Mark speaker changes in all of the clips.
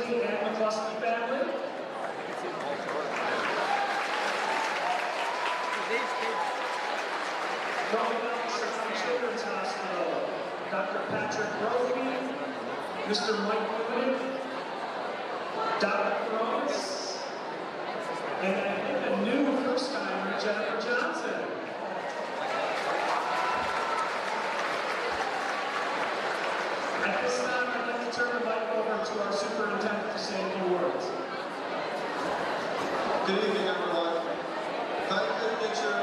Speaker 1: Paisley and McCluskey family. From the Children's Hospital, Dr. Patrick Brophy, Mr. Mike Quinn, Dr. Rhodes, and a new first-timer, Jennifer Johnson. At this time, I'd like to turn the mic over to our superintendent to say a few words.
Speaker 2: Good evening, everyone. If I could get your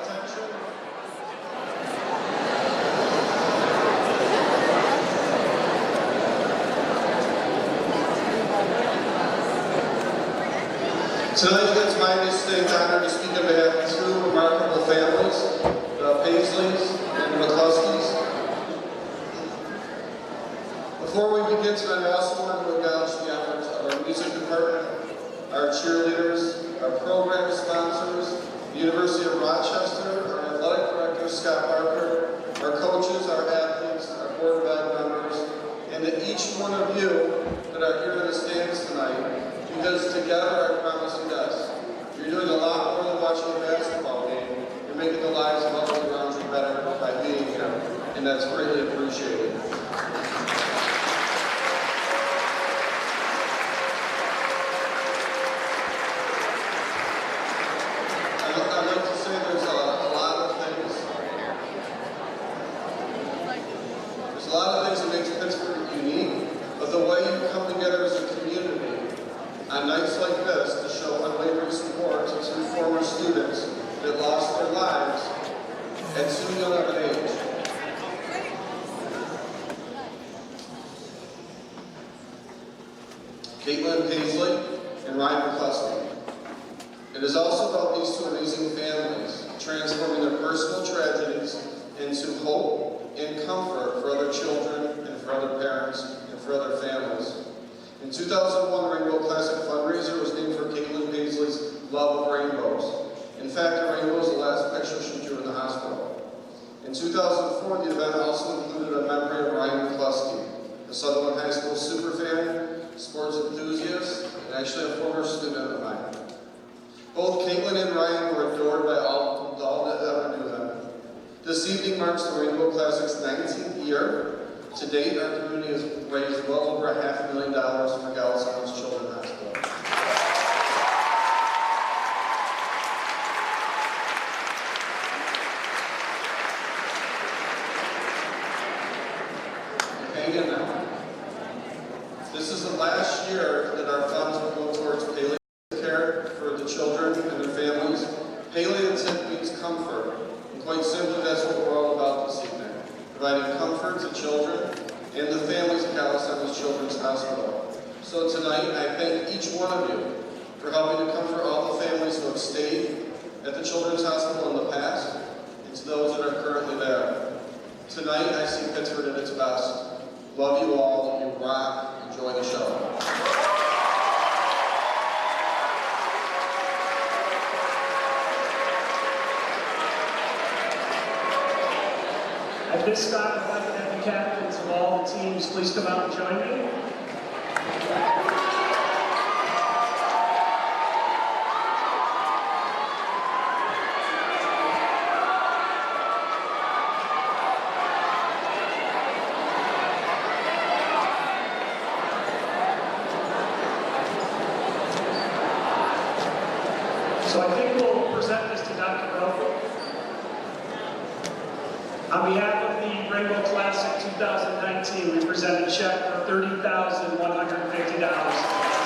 Speaker 2: attention. Tonight, it's my distinct honor to speak on behalf of two remarkable families, the Paisleys and McCluskeys. Before we begin tonight, I also want to acknowledge the efforts of our music department, our cheerleaders, our program sponsors, the University of Rochester, our athletic director, Scott Barker, our coaches, our athletes, our board of ed members, and to each one of you that are here in the stands tonight, because together, I promise you this, you're doing a lot more than watching a basketball game. You're making the lives of others around you better by being here, and that's greatly appreciated. There's a lot of things that makes Pittsford unique, but the way you come together as a community on nights like this to show unwavering support to two former students that lost their lives at too young of an age. Caitlin Paisley and Ryan McCluskey. It is also about these two amazing families transforming their personal tragedies into hope and comfort for other children and for other parents and for other families. In 2001, the Rainbow Classic fundraiser was named for Caitlin Paisley's love of rainbows. In fact, the rainbow is the last picture she drew in the hospital. In 2004, the event also included a memory of Ryan McCluskey, a Sutherland High School superfan, sports enthusiast, and actually a former student of mine. Both Caitlin and Ryan were adored by all that ever knew them. This evening marks the Rainbow Classic's 19th year. To date, our community has raised well over $500,000 for Galveston's Children's Hospital. Hang in there. This is the last year that our funds will go towards palliative care for the children and their families. Palliative means comfort, and quite simply, that's what we're all about this evening. Providing comfort to children and the families of Palestra Children's Hospital. So tonight, I thank each one of you for helping to comfort all the families who have stayed at the Children's Hospital in the past, and to those that are currently there. Tonight, I see Pittsford at its best. Love you all, you rock, enjoy the show.
Speaker 1: At this time, I'd like to have the captains of all the teams please come out and join me. So I think we'll present this to Dr. Brophy. On behalf of the Rainbow Classic 2019, we present a check for $30,150.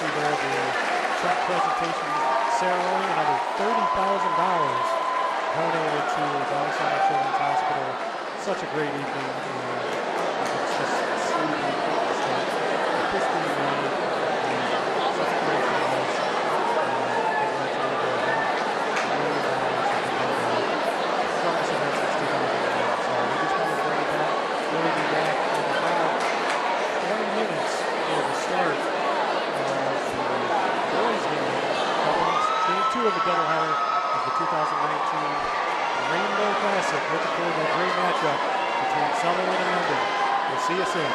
Speaker 3: see there the check presentation ceremony, another $30,000 donated to Down Center Children's Hospital. Such a great evening. It's just sleepy stuff. But this being made, such a great cause. It led to over $500,000 from this event since 2008. So we just want to bring it back. We'll be back in about 20 minutes for the start of the boys game. Game 2 of the doubleheader of the 2019 Rainbow Classic. Looking forward to a great matchup between Sutherland and Mendon. We'll see you soon.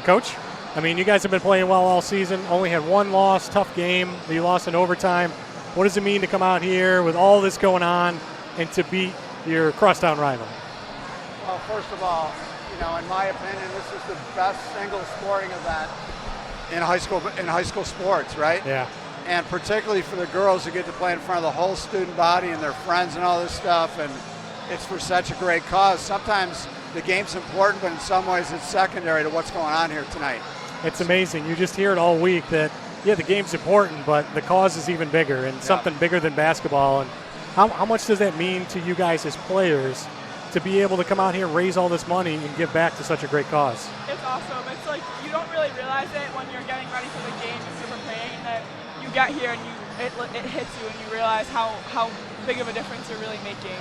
Speaker 3: Coach, I mean, you guys have been playing well all season. Only had one loss, tough game that you lost in overtime. What does it mean to come out here with all this going on and to beat your crosstown rival?
Speaker 4: Well, first of all, in my opinion, this is the best single sporting event in high school sports, right?
Speaker 3: Yeah.
Speaker 4: And particularly for the girls who get to play in front of the whole student body and their friends and all this stuff, and it's for such a great cause. Sometimes the game's important, but in some ways it's secondary to what's going on here tonight.
Speaker 3: It's amazing. You just hear it all week that, yeah, the game's important, but the cause is even bigger and something bigger than basketball. And how much does that mean to you guys as players to be able to come out here, raise all this money, and give back to such a great cause?
Speaker 5: It's awesome. It's like you don't really realize it when you're getting ready for the game and you're preparing, and then you get here and it hits you and you realize how big of a difference you're really making.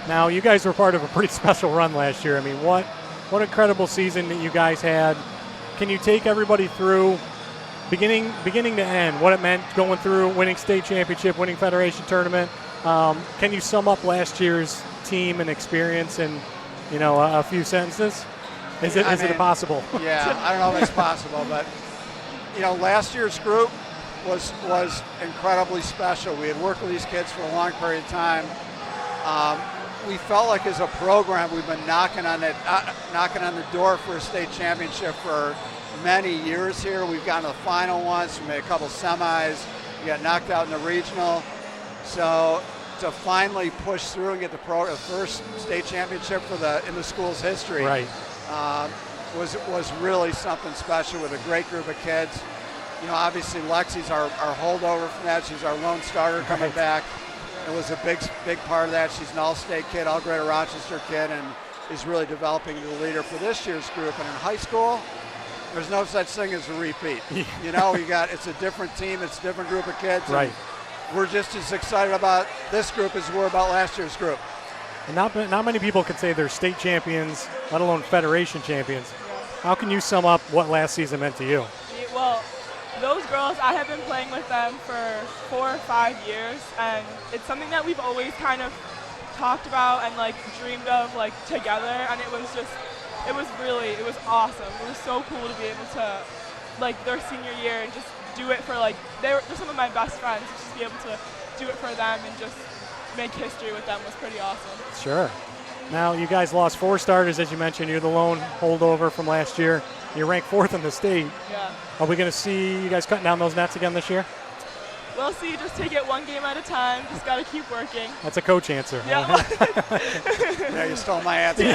Speaker 3: Now, you guys were part of a pretty special run last year. I mean, what incredible season that you guys had. Can you take everybody through beginning to end, what it meant going through winning state championship, winning federation tournament? Can you sum up last year's team and experience in, a few sentences? Is it possible?
Speaker 4: Yeah, I don't know if it's possible, but last year's group was incredibly special. We had worked with these kids for a long period of time. We felt like as a program we've been knocking on the door for a state championship for many years here. We've gotten to the final once. We made a couple semis. We got knocked out in the regional. So to finally push through and get the first state championship in the school's history,
Speaker 3: right,
Speaker 4: was really something special with a great group of kids. Obviously Lexi's our holdover from that. She's our lone starter coming back. It was a big part of that. She's an all-state kid, all-Greater Rochester kid, and is really developing the leader for this year's group. And in high school, there's no such thing as a repeat. It's a different team, it's a different group of kids.
Speaker 3: Right.
Speaker 4: We're just as excited about this group as we were about last year's group.
Speaker 3: And not many people can say they're state champions, let alone federation champions. How can you sum up what last season meant to you?
Speaker 5: Well, those girls, I have been playing with them for 4 or 5 years, and it's something that we've always kind of talked about and dreamed of together, and it was awesome. It was so cool to be able to their senior year and just do it for they're some of my best friends. Just be able to do it for them and just make history with them was pretty awesome.
Speaker 3: Sure. Now, you guys lost 4 starters, as you mentioned. You're the lone holdover from last year. You're ranked 4th in the state.
Speaker 5: Yeah.
Speaker 3: Are we going to see you guys cutting down those nets again this year?
Speaker 5: We'll see. Just take it one game at a time. Just got to keep working.
Speaker 3: That's a coach answer.
Speaker 5: Yeah.
Speaker 4: Yeah, you stole my answer.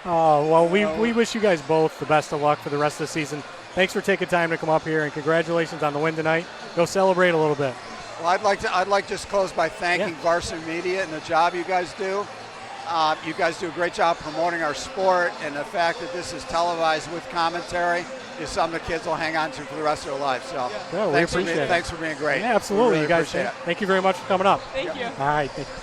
Speaker 3: Well, we wish you guys both the best of luck for the rest of the season. Thanks for taking time to come up here, and congratulations on the win tonight. Go celebrate a little bit.
Speaker 4: Well, I'd like to just close by thanking Varsity Media and the job you guys do. You guys do a great job promoting our sport, and the fact that this is televised with commentary is something the kids will hang on to for the rest of their lives. So
Speaker 3: we appreciate it.
Speaker 4: Thanks for being great.
Speaker 3: Yeah, absolutely.
Speaker 4: Really
Speaker 3: You guys, thank you very much for coming up.
Speaker 5: Thank you.
Speaker 3: All right. Thank you.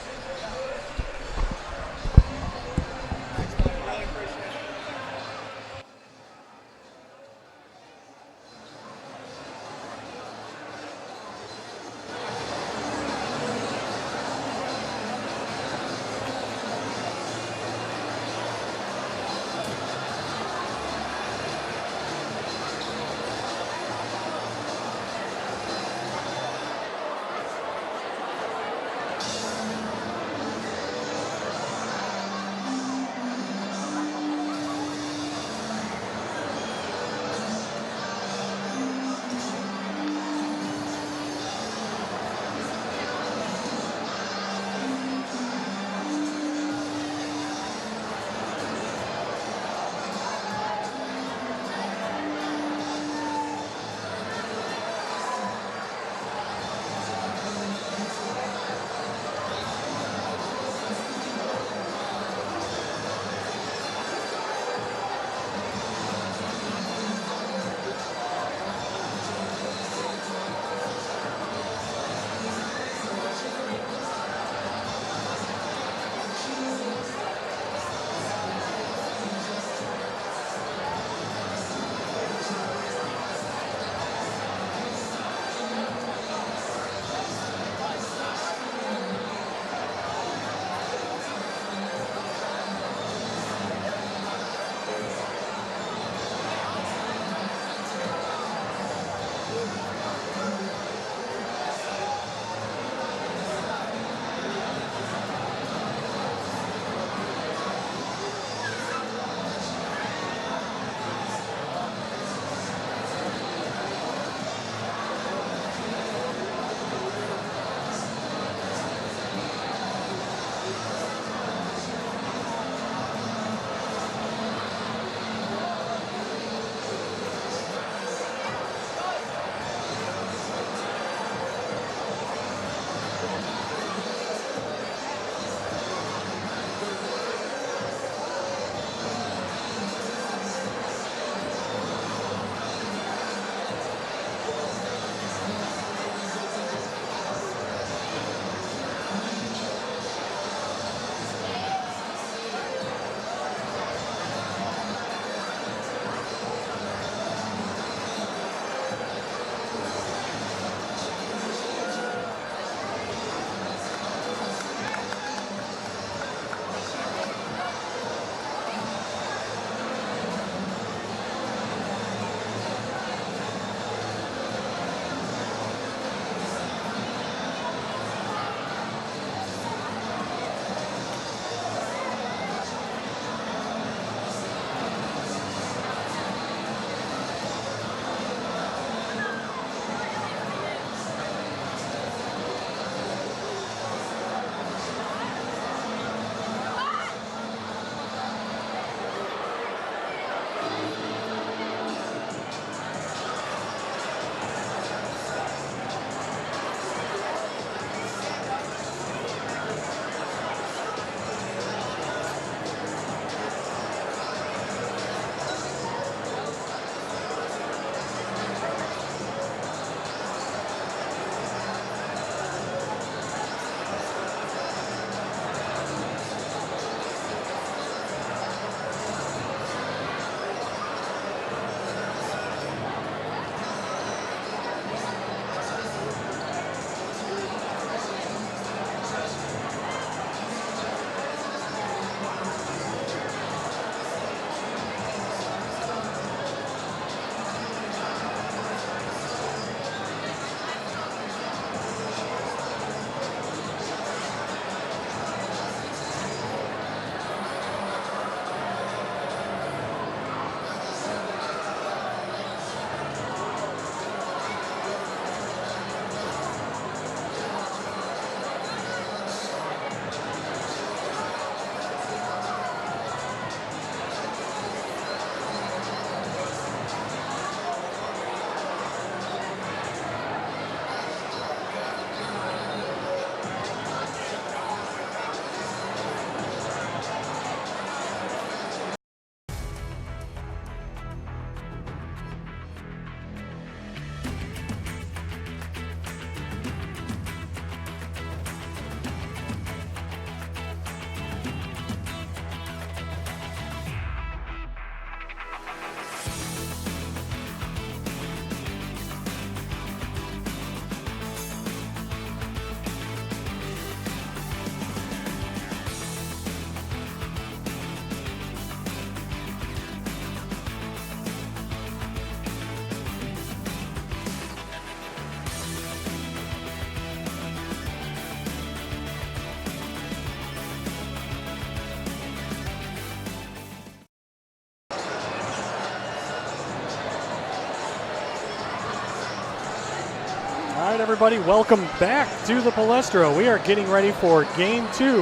Speaker 3: everybody. Welcome back to the Palestra. We are getting ready for Game 2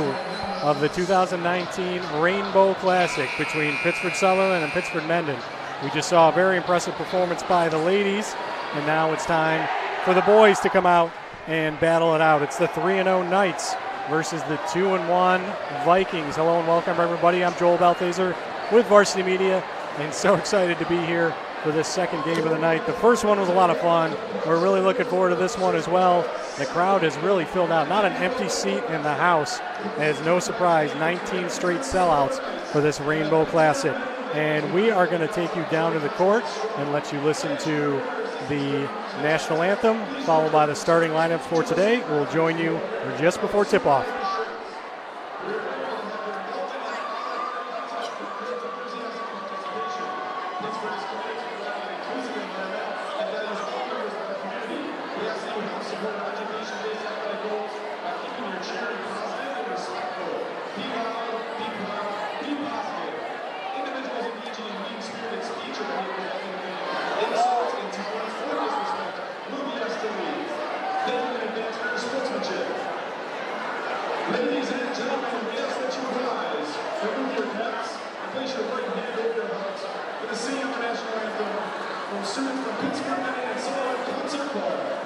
Speaker 3: of the 2019 Rainbow Classic between Pittsford Sutherland and Pittsford Mendon. We just saw a very impressive performance by the ladies, and now it's time for the boys to come out and battle it out. It's the 3-0 Knights versus the 2-1 Vikings. Hello and welcome, everybody. I'm Joel Balthaser with Varsity Media, and so excited to be here for this second game of the night. The first one was a lot of fun. We're really looking forward to this one as well. The crowd has really filled out. Not an empty seat in the house. As no surprise, 19 straight sellouts for this Rainbow Classic. And we are going to take you down to the court and let you listen to the national anthem, followed by the starting lineup for today. We'll join you just before tip-off.
Speaker 6: Ladies and gentlemen, we ask that you rise, remove your caps, and place your right hand over your hearts for the singing of the national anthem from students from Pittsford and Sutherland Concert Choir.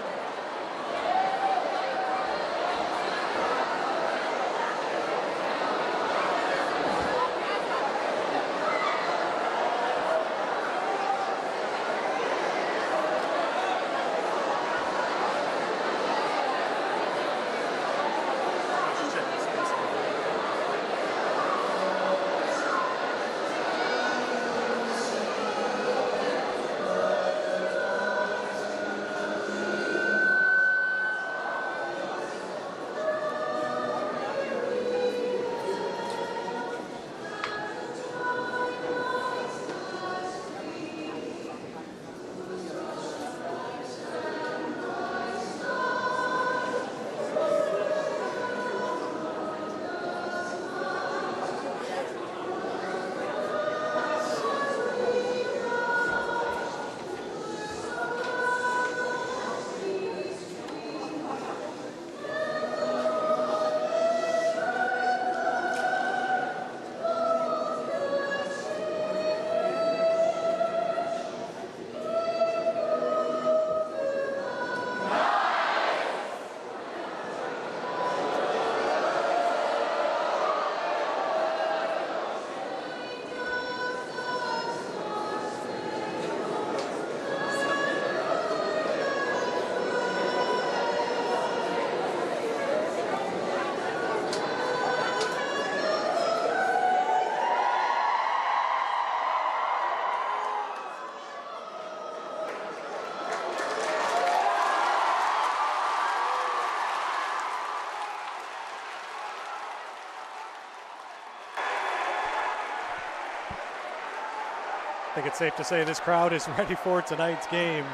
Speaker 3: I think it's safe to say this crowd is ready for tonight's game.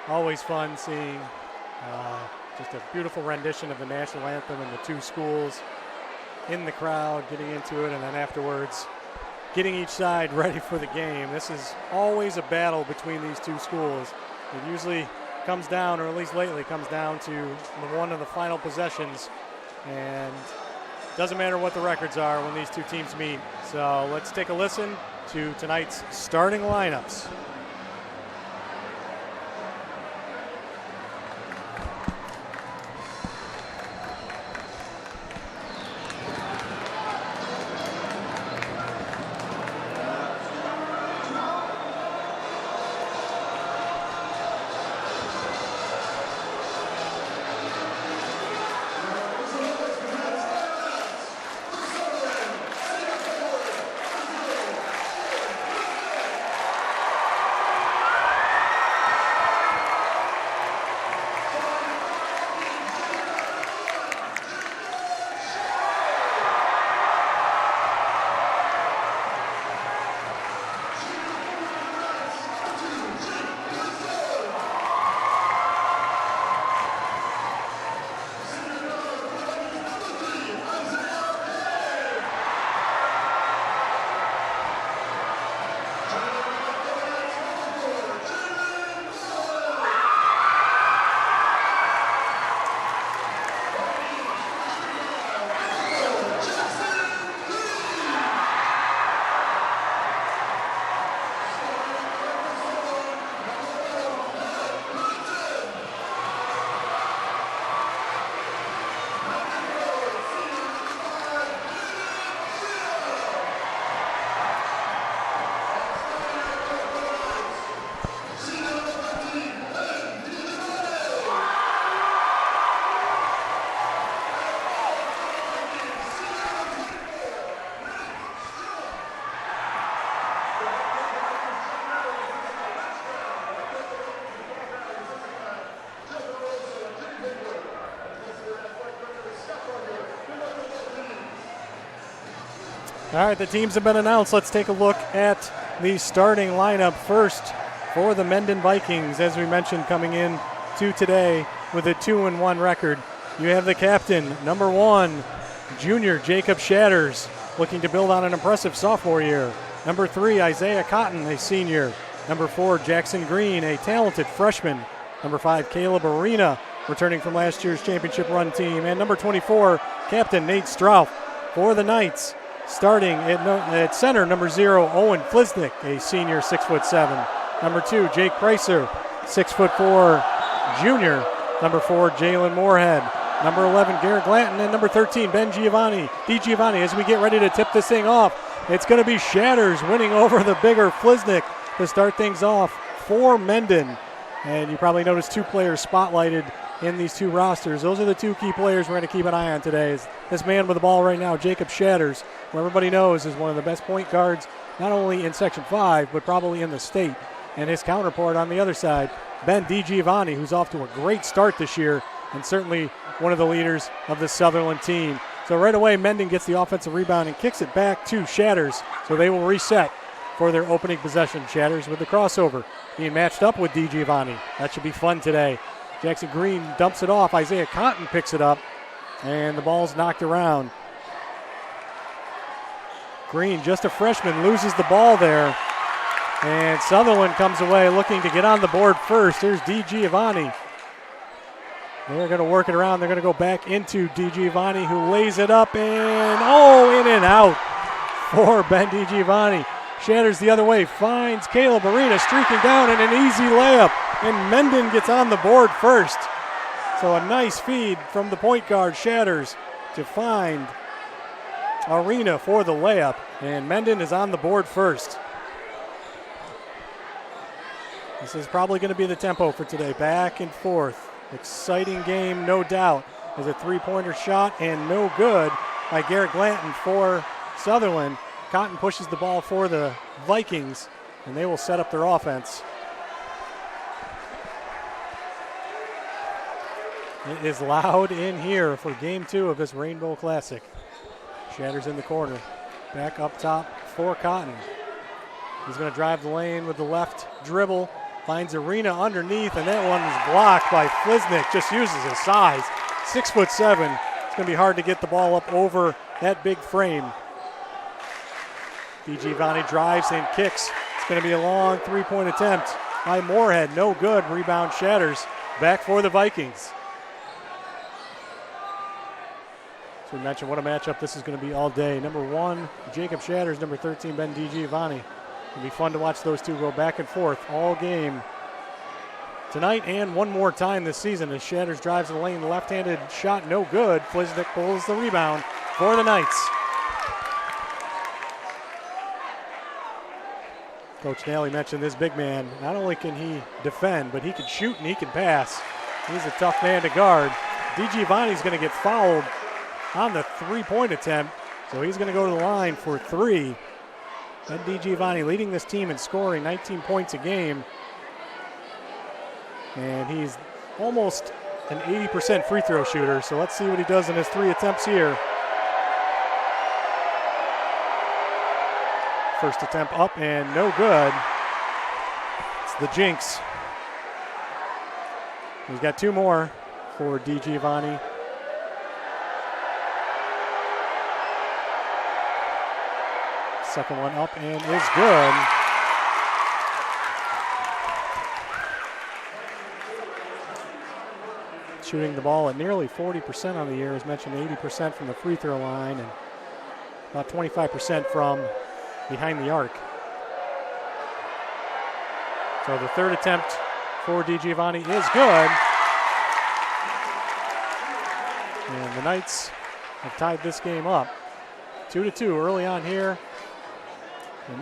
Speaker 3: Always fun seeing just a beautiful rendition of the national anthem and the two schools in the crowd getting into it, and then afterwards getting each side ready for the game. This is always a battle between these two schools. It usually comes down, or at least lately comes down to one of the final possessions, and doesn't matter what the records are when these two teams meet. So let's take a listen to tonight's starting lineups. All right, the teams have been announced. Let's take a look at the starting lineup first for the Mendon Vikings. As we mentioned, coming in to today with a 2-1 record. You have the captain, number 1, junior Jacob Shatters, looking to build on an impressive sophomore year. Number 3, Isaiah Cotton, a senior. Number 4, Jackson Green, a talented freshman. Number 5, Caleb Arena, returning from last year's championship run team. And number 24, Captain Nate Strouff for the Knights. Starting at center, number 0, Owen Flisnick, a senior, 6'7". Number 2, Jake Pricer, 6'4", junior. Number 4, Jalen Moorhead. Number 11, Garrett Glanton. And number 13, Ben Giovanni. Giovanni, as we get ready to tip this thing off, it's going to be Shatters winning over the bigger Flisnick to start things off for Mendon. And you probably noticed 2 players spotlighted in these 2 rosters. Those are the 2 key players we're going to keep an eye on today. This man with the ball right now, Jacob Shatters, who everybody knows is one of the best point guards, not only in Section 5, but probably in the state. And his counterpart on the other side, Ben Giovanni, who's off to a great start this year and certainly one of the leaders of the Sutherland team. So right away, Mendon gets the offensive rebound and kicks it back to Shatters. So they will reset for their opening possession. Shatters with the crossover, being matched up with Giovanni. That should be fun today. Jackson Green dumps it off. Isaiah Cotton picks it up, and the ball's knocked around. Green, just a freshman, loses the ball there. And Sutherland comes away looking to get on the board first. Here's Giovanni. They're going to work it around. They're going to go back into Giovanni, who lays it up, and in and out for Ben Giovanni. Shatters the other way, finds Caleb Arena streaking down, and an easy layup. And Mendon gets on the board first. So a nice feed from the point guard, Shatters, to find Arena for the layup. And Mendon is on the board first. This is probably going to be the tempo for today. Back and forth. Exciting game, no doubt. There's a 3-pointer shot, and no good by Garrett Glanton for Sutherland. Cotton pushes the ball for the Vikings, and they will set up their offense. It is loud in here for game 2 of this Rainbow Classic. Shatters in the corner. Back up top for Cotton. He's going to drive the lane with the left dribble. Finds Arena underneath, and that one is blocked by Flisnick. Just uses his size. 6'7". It's going to be hard to get the ball up over that big frame. Giovanni drives and kicks. It's going to be a long 3-point attempt by Moorhead. No good. Rebound Shatters. Back for the Vikings. So we mentioned what a matchup this is going to be all day. Number 1, Jacob Shatters. Number 13, Ben Giovanni. It'll be fun to watch those 2 go back and forth all game tonight and one more time this season as Shatters drives the lane. Left-handed shot, no good. Flisnick pulls the rebound for the Knights. Coach Nally mentioned this big man. Not only can he defend, but he can shoot and he can pass. He's a tough man to guard. Giovanni's going to get fouled on the 3-point attempt, so he's going to go to the line for 3. Ben Giovanni leading this team in scoring, 19 points a game. And he's almost an 80% free throw shooter, so let's see what he does in his 3 attempts here. First attempt up and no good. It's the jinx. He's got 2 more for Giovanni. Second one up and is good. Shooting the ball at nearly 40% on the year. As mentioned, 80% from the free throw line and about 25% from behind the arc. So the 3rd attempt for Giovanni is good. And the Knights have tied this game up 2-2 early on here.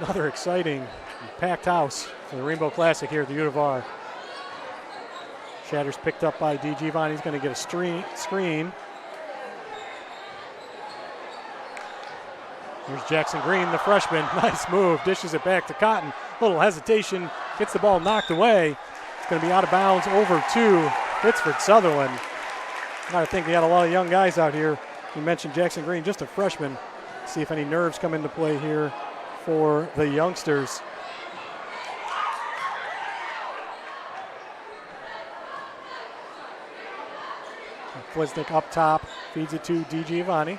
Speaker 3: Another exciting packed house for the Rainbow Classic here at the U of R. Shatters picked up by Giovanni. He's going to get a screen. Here's Jackson Green, the freshman. Nice move. Dishes it back to Cotton. Little hesitation. Gets the ball knocked away. It's going to be out of bounds over to Pittsford Sutherland. I think they got a lot of young guys out here. You mentioned Jackson Green, just a freshman. See if any nerves come into play here for the youngsters. Fliznik up top, feeds it to DiGiovanni.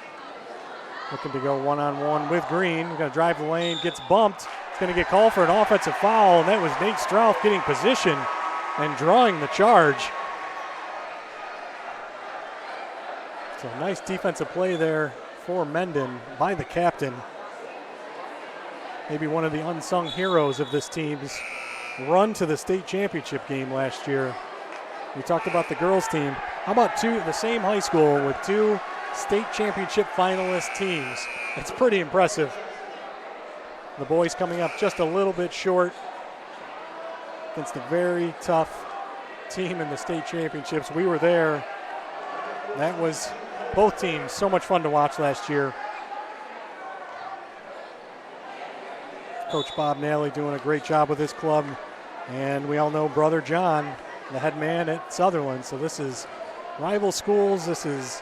Speaker 3: Looking to go one-on-one with Green. Going to drive the lane, gets bumped. It's going to get called for an offensive foul, and that was Nate Strauss getting position and drawing the charge. So nice defensive play there for Mendon by the captain. Maybe one of the unsung heroes of this team's run to the state championship game last year. We talked about the girls team. How about the same high school with 2 state championship finalist teams? It's pretty impressive. The boys coming up just a little bit short against a very tough team in the state championships. We were there. That was both teams so much fun to watch last year. Coach Bob Nally doing a great job with his club. And we all know Brother John, the head man at Sutherland. So this is rival schools. This is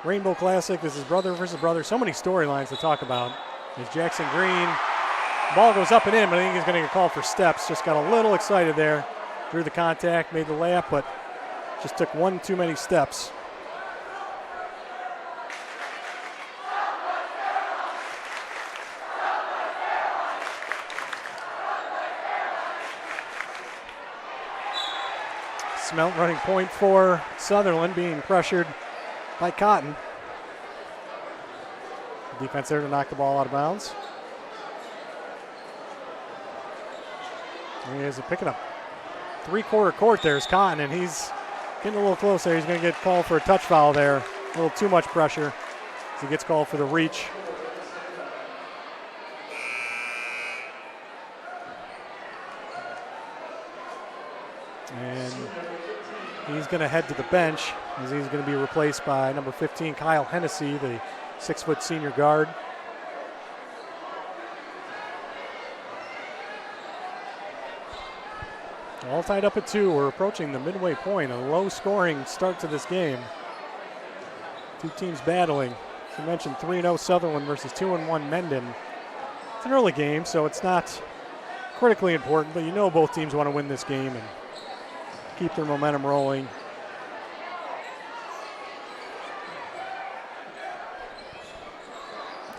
Speaker 3: Rainbow Classic. This is brother versus brother. So many storylines to talk about. There's Jackson Green. Ball goes up and in, but I think he's going to get called for steps. Just got a little excited there. Drew the contact, made the layup, but just took one too many steps. Smelt running point for Sutherland, being pressured by Cotton. Defense there to knock the ball out of bounds. He is picking up 3/4 court. There's Cotton, and he's getting a little close there. He's going to get called for a touch foul there. A little too much pressure as he gets called for the reach. And he's going to head to the bench as he's going to be replaced by number 15, Kyle Hennessy, the 6-foot senior guard. All tied up at 2. We're approaching the midway point. A low-scoring start to this game. 2 teams battling. As you mentioned, 3-0 Sutherland versus 2-1 Mendon. It's an early game, so it's not critically important, but you know both teams want to win this game and keep their momentum rolling.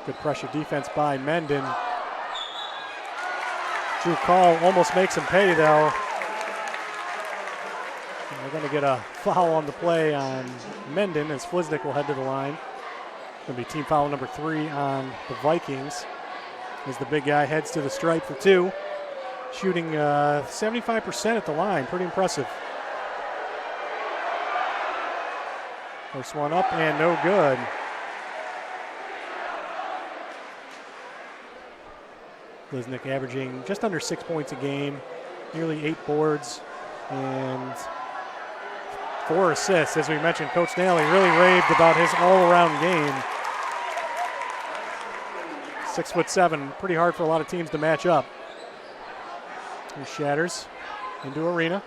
Speaker 3: Good pressure defense by Mendon. True call almost makes him pay, though. And we're going to get a foul on the play on Mendon as Fliznik will head to the line. Going to be team foul number 3 on the Vikings as the big guy heads to the stripe for 2. Shooting 75% at the line. Pretty impressive. First one up and no good. Fliznik averaging just under 6 points a game, nearly 8 boards, and 4 assists. As we mentioned, Coach Nally really raved about his all-around game. 6'7", pretty hard for a lot of teams to match up. Here's Shatters into Arena.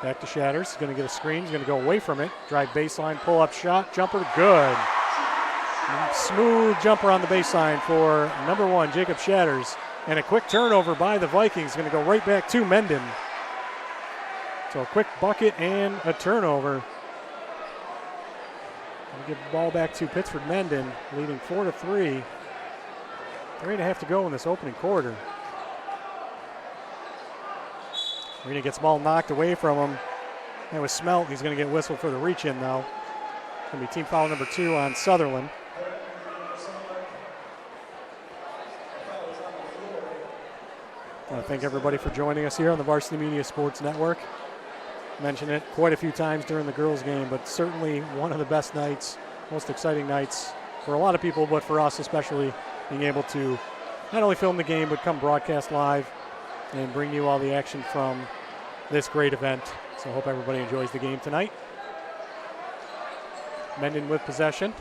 Speaker 3: Back to Shatters. He's going to get a screen. He's going to go away from it. Drive baseline, pull-up shot, jumper, good. And smooth jumper on the baseline for number 1, Jacob Shatters. And a quick turnover by the Vikings. Going to go right back to Mendon. So a quick bucket and a turnover. We'll give the ball back to Pittsford Mendon, leading 4-3. 3.5 to go in this opening quarter. Arena gets the ball knocked away from him. That was Smelt. He's going to get whistled for the reach-in, though. It's going to be team foul number 2 on Sutherland. I want to thank everybody for joining us here on the Varsity Media Sports Network. Mentioned it quite a few times during the girls' game, but certainly one of the best nights, most exciting nights for a lot of people, but for us especially, being able to not only film the game, but come broadcast live and bring you all the action from this great event. So I hope everybody enjoys the game tonight. Mendon with possession.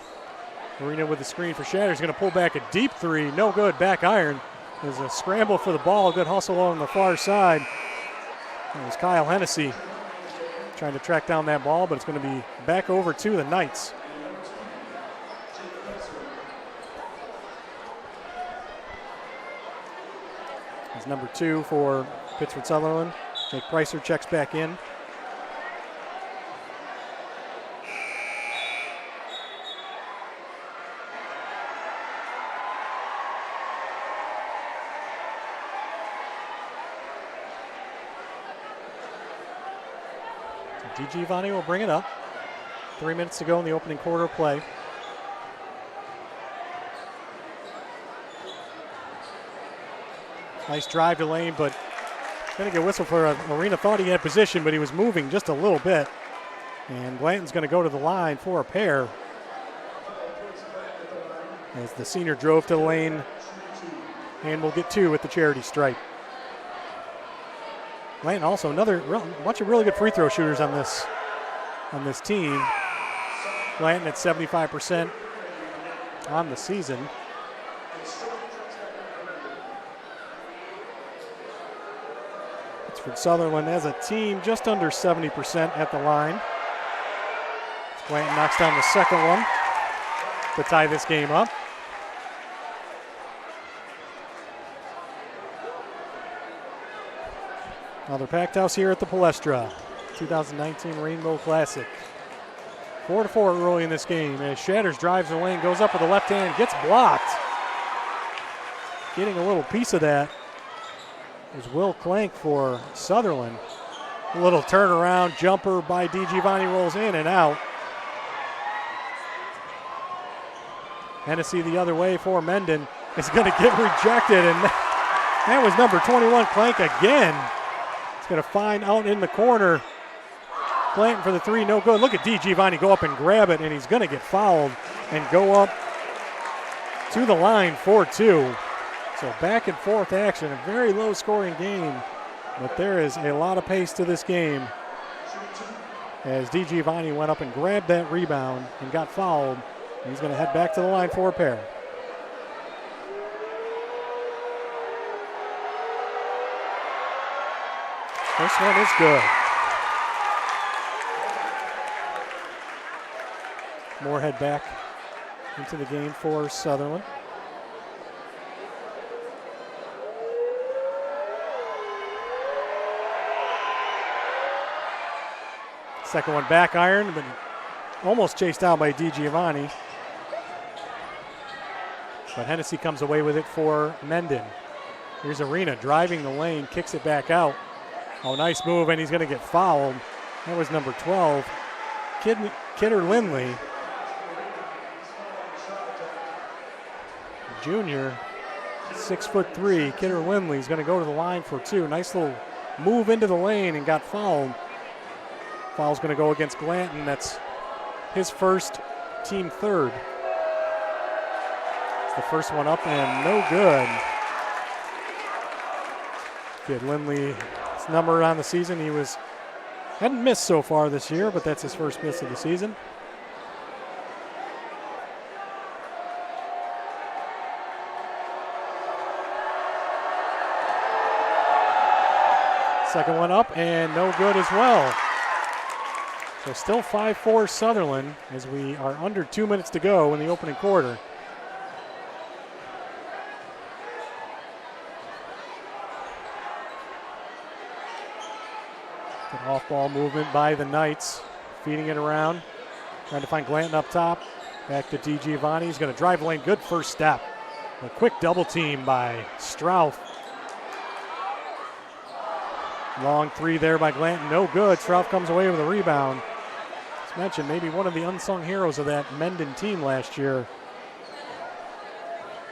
Speaker 3: Arena with the screen for Shatters. Going to pull back a deep 3. No good. Back iron. There's a scramble for the ball. Good hustle on the far side. There's Kyle Hennessy trying to track down that ball, but it's going to be back over to the Knights. is number 2 for Pittsford Sutherland. Jake Pricer checks back in. DiGiovanni will bring it up. 3 minutes to go in the opening quarter of play. Nice drive to lane, but going to get whistled for Arena. Thought he had position, but he was moving just a little bit. And Blanton's going to go to the line for a pair. As the senior drove to the lane and will get 2 at the charity stripe. Blanton also another bunch of really good free throw shooters on this team. Blanton at 75% on the season. Pittsford Sutherland as a team just under 70% at the line. Blanton knocks down the second one to tie this game up. Another packed house here at the Palestra 2019 Rainbow Classic. 4-4 early in this game as Shatters drives the lane, goes up with the left hand, gets blocked. Getting a little piece of that is Will Clank for Sutherland. A little turnaround jumper by DiGiovanni, rolls in and out. Hennessy the other way for Mendon is going to get rejected, and that was number 21, Clank again. It's going to find out in the corner. Clanton for the 3, no good. Look at DiGiovanni go up and grab it, and he's going to get fouled and go up to the line for 2. So back and forth action, a very low scoring game, but there is a lot of pace to this game as DiGiovanni went up and grabbed that rebound and got fouled. He's going to head back to the line for a pair. First one is good. Moorhead back into the game for Sutherland. Second one back iron, but almost chased out by DiGiovanni. But Hennessy comes away with it for Mendon. Here's Arena driving the lane, kicks it back out. Oh, nice move, and he's going to get fouled. That was number 12, Kidder Lindley. Junior, 6'3", Kidder Lindley is going to go to the line for 2. Nice little move into the lane and got fouled. Foul's going to go against Glanton. That's his first, team 3rd. It's the first one up and no good. Kid Lindley, his number on the season, hadn't missed so far this year, but that's his first miss of the season. Second one up and no good as well. So still 5-4 Sutherland as we are under 2 minutes to go in the opening quarter. Good off-ball movement by the Knights, feeding it around, trying to find Glanton up top. Back to DiGiovanni, he's going to drive lane, good first step. A quick double team by Strauff. Long 3 there by Glanton, no good. Strauff comes away with a rebound. As mentioned, maybe one of the unsung heroes of that Mendon team last year.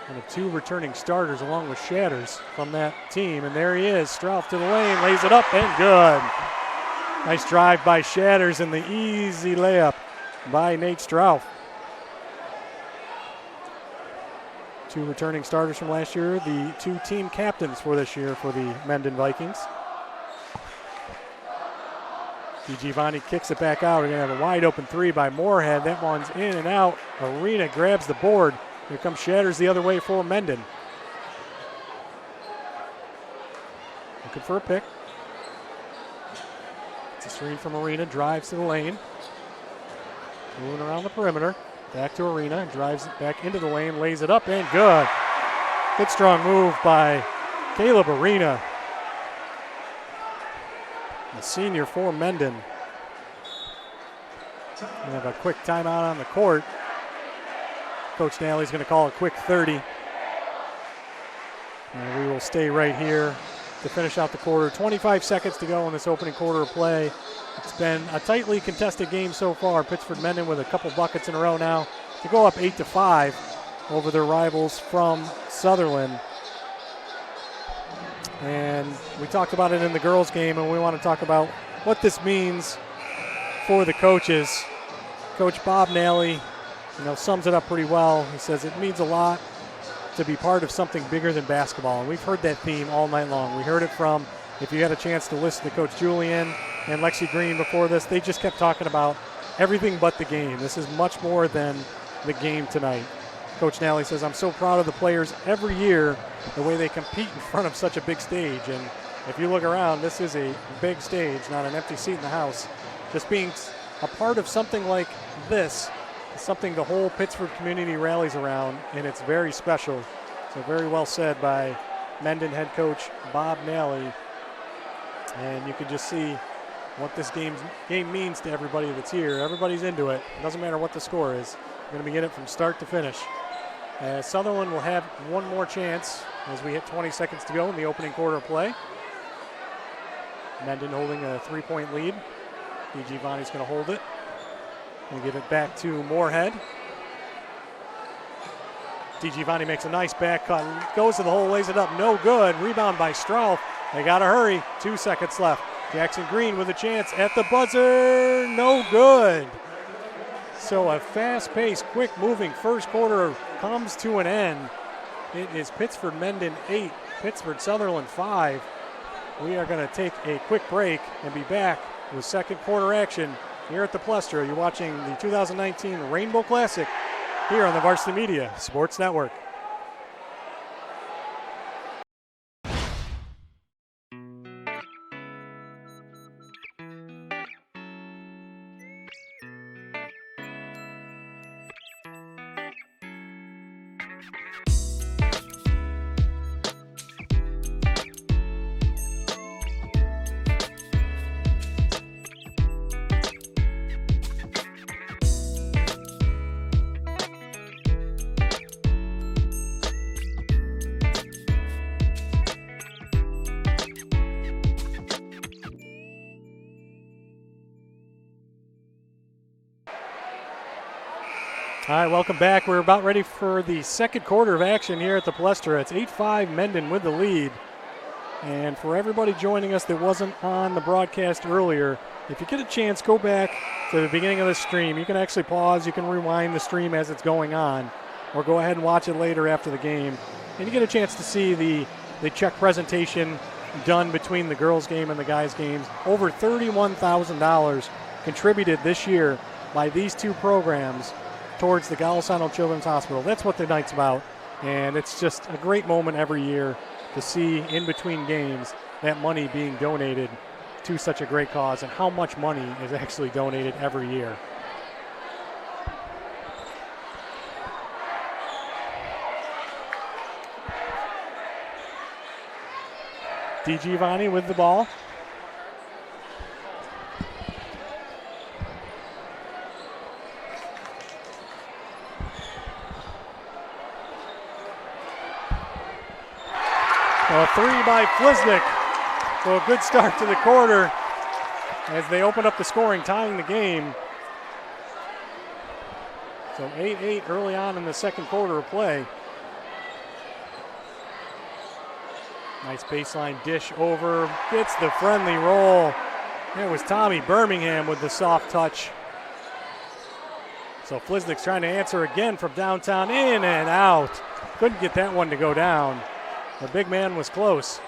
Speaker 3: One of 2 returning starters along with Shatters from that team. And there he is, Strauff to the lane, lays it up and good. Nice drive by Shatters and the easy layup by Nate Strauff. 2 returning starters from last year, the 2 team captains for this year for the Mendon Vikings. DiGiovanni kicks it back out. We're going to have a wide open 3 by Moorhead. That one's in and out. Arena grabs the board. Here comes Shatters the other way for Mendon. Looking for a pick. It's a screen from Arena. Drives to the lane. Moving around the perimeter. Back to Arena. Drives it back into the lane. Lays it up and good. Good strong move by Caleb Arena, the senior for Mendon. We have a quick timeout on the court. Coach Nally's going to call a quick 30. And we will stay right here to finish out the quarter. 25 seconds to go in this opening quarter of play. It's been a tightly contested game so far. Pittsford Mendon with a couple buckets in a row now to go up 8-5 over their rivals from Sutherland. And we talked about it in the girls' game, and we want to talk about what this means for the coaches. Coach Bob Nally, sums it up pretty well. He says it means a lot to be part of something bigger than basketball. And we've heard that theme all night long. We heard it from, if you had a chance to listen to Coach Julian and Lexi Green before this, they just kept talking about everything but the game. This is much more than the game tonight. Coach Nally says, I'm so proud of the players every year, the way they compete in front of such a big stage. And if you look around, this is a big stage, not an empty seat in the house. Just being a part of something like this is something the whole Pittsford community rallies around, and it's very special. So very well said by Mendon head coach Bob Nally. And you can just see what this game means to everybody that's here. Everybody's into it. It doesn't matter what the score is. We're going to be in it from start to finish. Sutherland will have one more chance as we hit 20 seconds to go in the opening quarter of play. Mendon holding a 3-point lead. B.G. Vonnie's going to hold it. We'll give it back to Moorhead. D.G. Vonnie makes a nice back cut. Goes to the hole, lays it up. No good. Rebound by Strauth. They got to hurry. 2 seconds left. Jackson Green with a chance at the buzzer. No good. So a fast-paced, quick-moving first quarter comes to an end. It is Pittsford Mendon 8, Pittsford Sutherland 5. We are going to take a quick break and be back with second quarter action here at the Palestra. You're watching the 2019 Rainbow Classic here on the Varsity Media Sports Network. All right, welcome back. We're about ready for the second quarter of action here at the Palestra. It's 8-5 Mendon with the lead. And for everybody joining us that wasn't on the broadcast earlier, if you get a chance, go back to the beginning of the stream. You can actually pause. You can rewind the stream as it's going on, or go ahead and watch it later after the game. And you get a chance to see the check presentation done between the girls' game and the guys' games. Over $31,000 contributed this year by these two programs towards the Golisano Children's Hospital. That's what the night's about, and it's just a great moment every year to see in between games that money being donated to such a great cause, and how much money is actually donated every year. D.G. Vonnie with the ball. A three by Flisnick. So a good start to the quarter as they open up the scoring, tying the game. So 8-8 early on in the second quarter of play. Nice baseline dish over. Gets the friendly roll. It was Tommy Birmingham with the soft touch. So Flisnick's trying to answer again from downtown, in and out. Couldn't get that one to go down. The big man was close.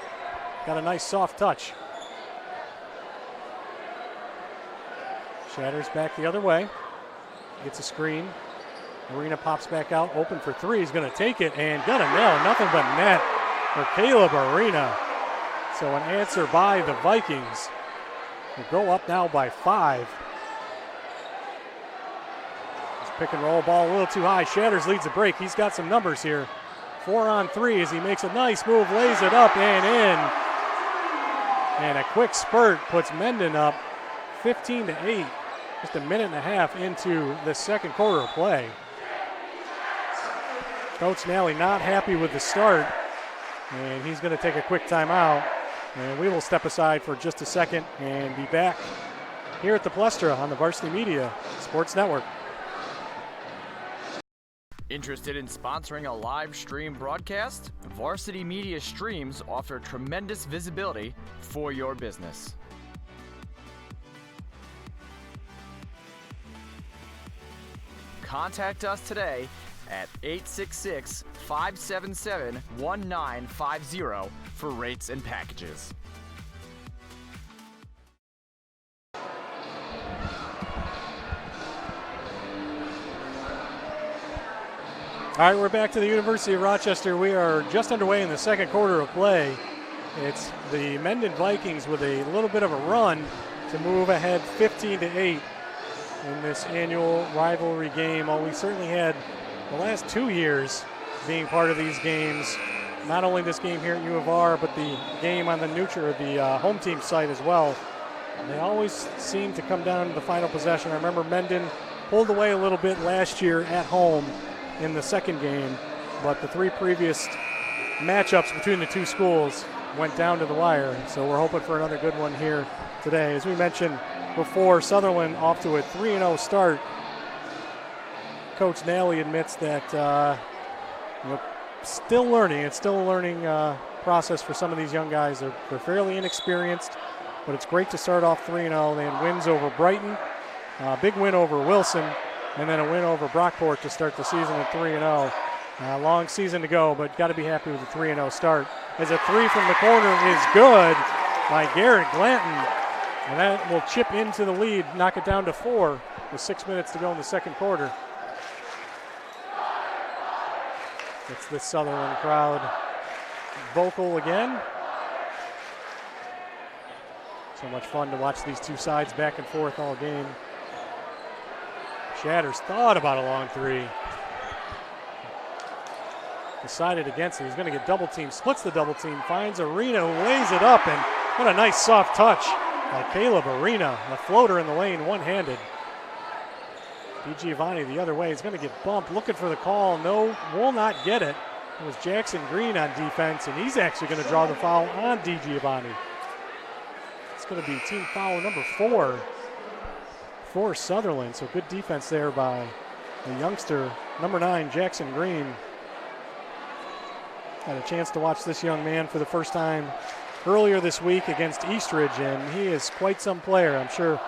Speaker 3: Got a nice soft touch. Shatters back the other way. Gets a screen. Arena pops back out. Open for three. He's going to take it and gonna nail. Nothing but net for Caleb Arena. So an answer by the Vikings. They go up now by 5. This pick and roll ball a little too high. Shatters leads the break. He's got some numbers here 4-on-3 as he makes a nice move, lays it up and in. And a quick spurt puts Mendon up 15-8. Just a minute and a half into the second quarter of play. Coach Nally not happy with the start, and he's going to take a quick timeout. And we will step aside for just a second and be back here at the Palestra on the Varsity Media Sports Network.
Speaker 7: Interested in sponsoring a live stream broadcast? Varsity Media streams offer tremendous visibility for your business. Contact us today at 866-577-1950 for rates and packages.
Speaker 3: All right, we're back to the University of Rochester. We are just underway in the second quarter of play. It's the Mendon Vikings with a little bit of a run to move ahead 15-8 in this annual rivalry game. Well, we certainly had the last 2 years being part of these games, not only this game here at U of R, but the game on the the home team site as well. They always seem to come down to the final possession. I remember Mendon pulled away a little bit last year at home in the second game, but the 3 previous matchups between the 2 schools went down to the wire. So we're hoping for another good one here today. As we mentioned before, Sutherland off to a 3-0 start. Coach Nally admits that still learning. It's still a learning process for some of these young guys. They're fairly inexperienced, but it's great to start off 3-0. They had wins over Brighton, big win over Wilson, and then a win over Brockport to start the season at 3-0. Long season to go, but got to be happy with the 3-0 start. As a 3 from the corner is good by Garrett Glanton, and that will chip into the lead, knock it down to 4 with 6 minutes to go in the second quarter. It's the Sutherland crowd vocal again. So much fun to watch these 2 sides back and forth all game. Shatters thought about a long 3. Decided against it. He's going to get double team, splits the double team, finds Arena, who lays it up, and what a nice soft touch by Caleb Arena. A floater in the lane, one-handed. DiGiovanni the other way. He's going to get bumped, looking for the call. No, will not get it. It was Jackson Green on defense, and he's actually going to draw the foul on DiGiovanni. It's going to be team foul number 4 for Sutherland. So good defense there by the youngster, number 9, Jackson Green. Had a chance to watch this young man for the first time earlier this week against Eastridge, and he is quite some player. I'm sure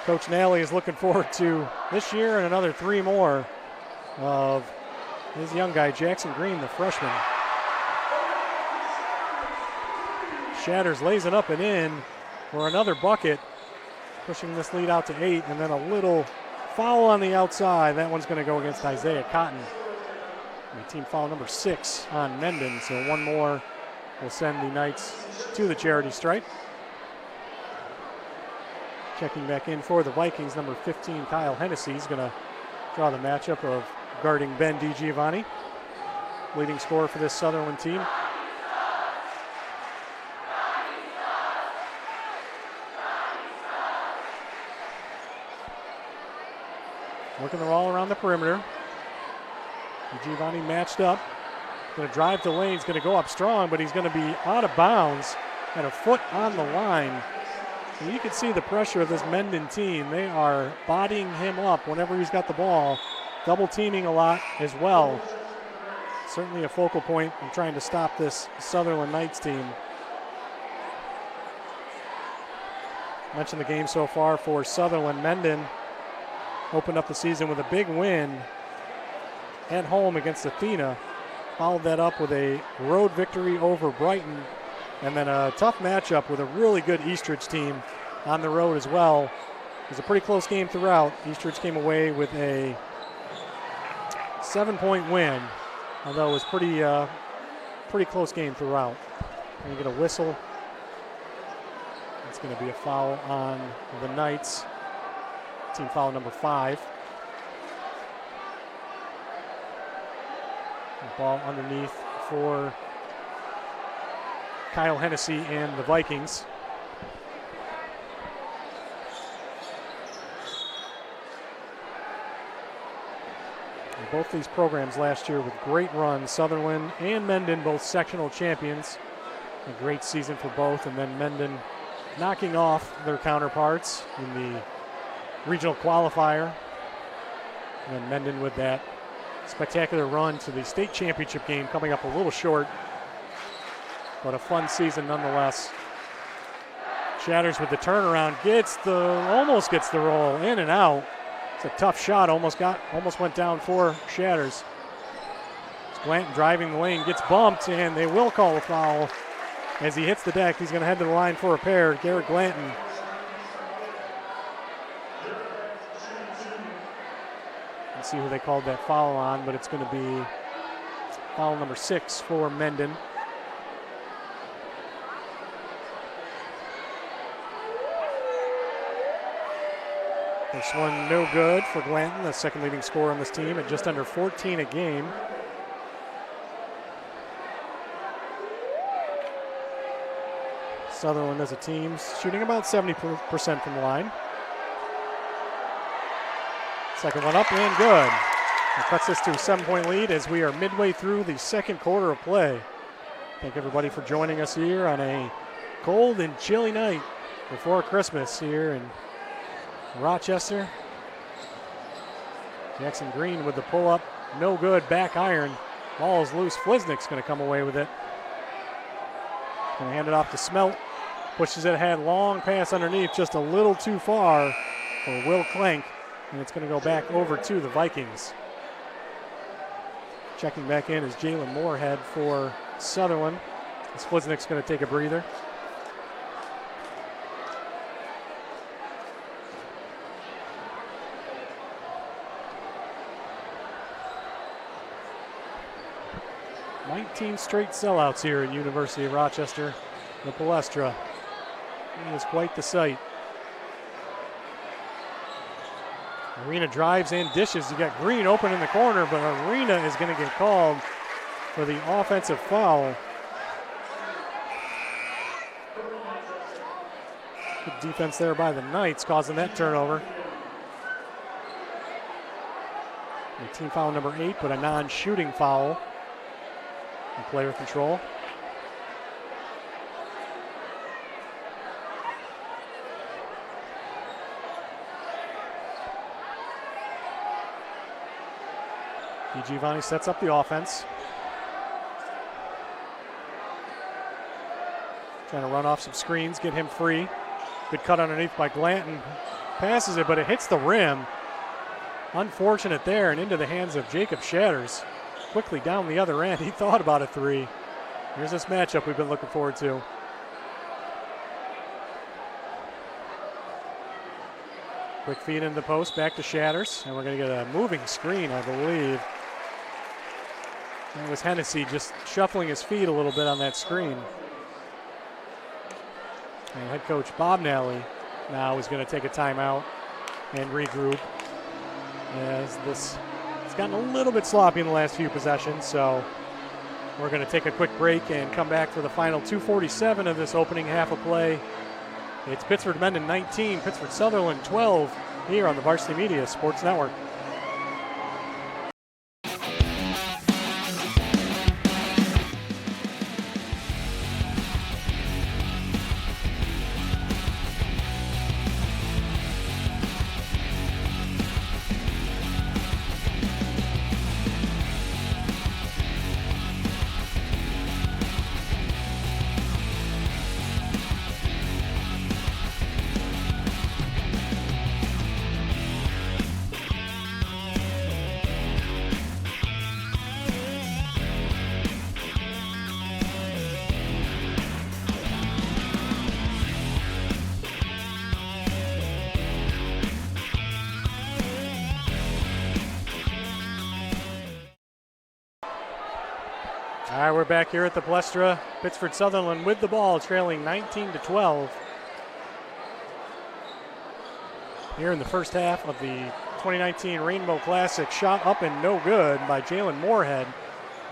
Speaker 3: Coach Nally is looking forward to this year and another 3 more of his young guy, Jackson Green, the freshman. Shatters lays it up and in for another bucket, pushing this lead out to 8, and then a little foul on the outside. That one's going to go against Isaiah Cotton. Team foul number 6 on Mendon, so 1 more will send the Knights to the charity stripe. Checking back in for the Vikings, number 15, Kyle Hennessy, is going to draw the matchup of guarding Ben DiGiovanni, leading scorer for this Sutherland team. Working the ball around the perimeter. DiGiovanni matched up. Going to drive to lane. He's going to go up strong, but he's going to be out of bounds at a foot on the line. And you can see the pressure of this Mendon team. They are bodying him up whenever he's got the ball, double teaming a lot as well. Certainly a focal point in trying to stop this Sutherland Knights team. Mentioned the game so far for Sutherland. Mendon opened up the season with a big win at home against Athena. Followed that up with a road victory over Brighton, and then a tough matchup with a really good Eastridge team on the road as well. It was a pretty close game throughout. Eastridge came away with a 7-point win, although it was pretty close game throughout. And you get a whistle. It's going to be a foul on the Knights. Team foul number 5. The ball underneath for Kyle Hennessy and the Vikings. And both these programs last year with great runs, Sutherland and Mendon, both sectional champions. A great season for both, and then Mendon knocking off their counterparts in the regional qualifier. And then Mendon with that spectacular run to the state championship game, coming up a little short, but a fun season nonetheless. Shatters with the turnaround, almost gets the roll, in and out. It's a tough shot, almost went down for Shatters. Glanton driving the lane, gets bumped, and they will call a foul as he hits the deck. He's going to head to the line for a pair. Garrett Glanton. Let's see who they called that foul on, but it's going to be foul number 6 for Mendon. This one no good for Glanton, the second leading scorer on this team at just under 14 a game. Sutherland as a team shooting about 70% from the line. Second one up and good. That cuts us to a 7-point lead as we are midway through the second quarter of play. Thank everybody for joining us here on a cold and chilly night before Christmas here in Rochester. Jackson Green with the pull-up, no good, back iron. Ball is loose. Flisnick's going to come away with it. Going to hand it off to Smelt. Pushes it ahead, long pass underneath, just a little too far for Will Klenk, and it's going to go back over to the Vikings. Checking back in is Jalen Moorhead for Sutherland. Flisnick's going to take a breather. "19 straight sellouts here at University of Rochester. The Palestra. It is quite the sight. Arena drives and dishes. You got Green open in the corner, but Arena is going to get called for the offensive foul. Good defense there by the Knights, causing that turnover. And team foul number 8, but a non-shooting foul. And player control. Giovanni sets up the offense. Trying to run off some screens, get him free. Good cut underneath by Glanton. Passes it, but it hits the rim. Unfortunate there, and into the hands of Jacob Shatters. Quickly down the other end. He thought about a 3. Here's this matchup we've been looking forward to. Quick feed into the post, back to Shatters, and we're going to get a moving screen, I believe. That was Hennessy just shuffling his feet a little bit on that screen. And head coach Bob Nally now is going to take a timeout and regroup, as this has gotten a little bit sloppy in the last few possessions. So we're going to take a quick break and come back for the final 2:47 of this opening half of play. It's Pittsford Mendon 19, Pittsford Sutherland 12 here on the Varsity Media Sports Network. All right, we're back here at the Palestra. Pittsford Sutherland with the ball, trailing 19-12. Here in the first half of the 2019 Rainbow Classic, shot up and no good by Jalen Moorhead.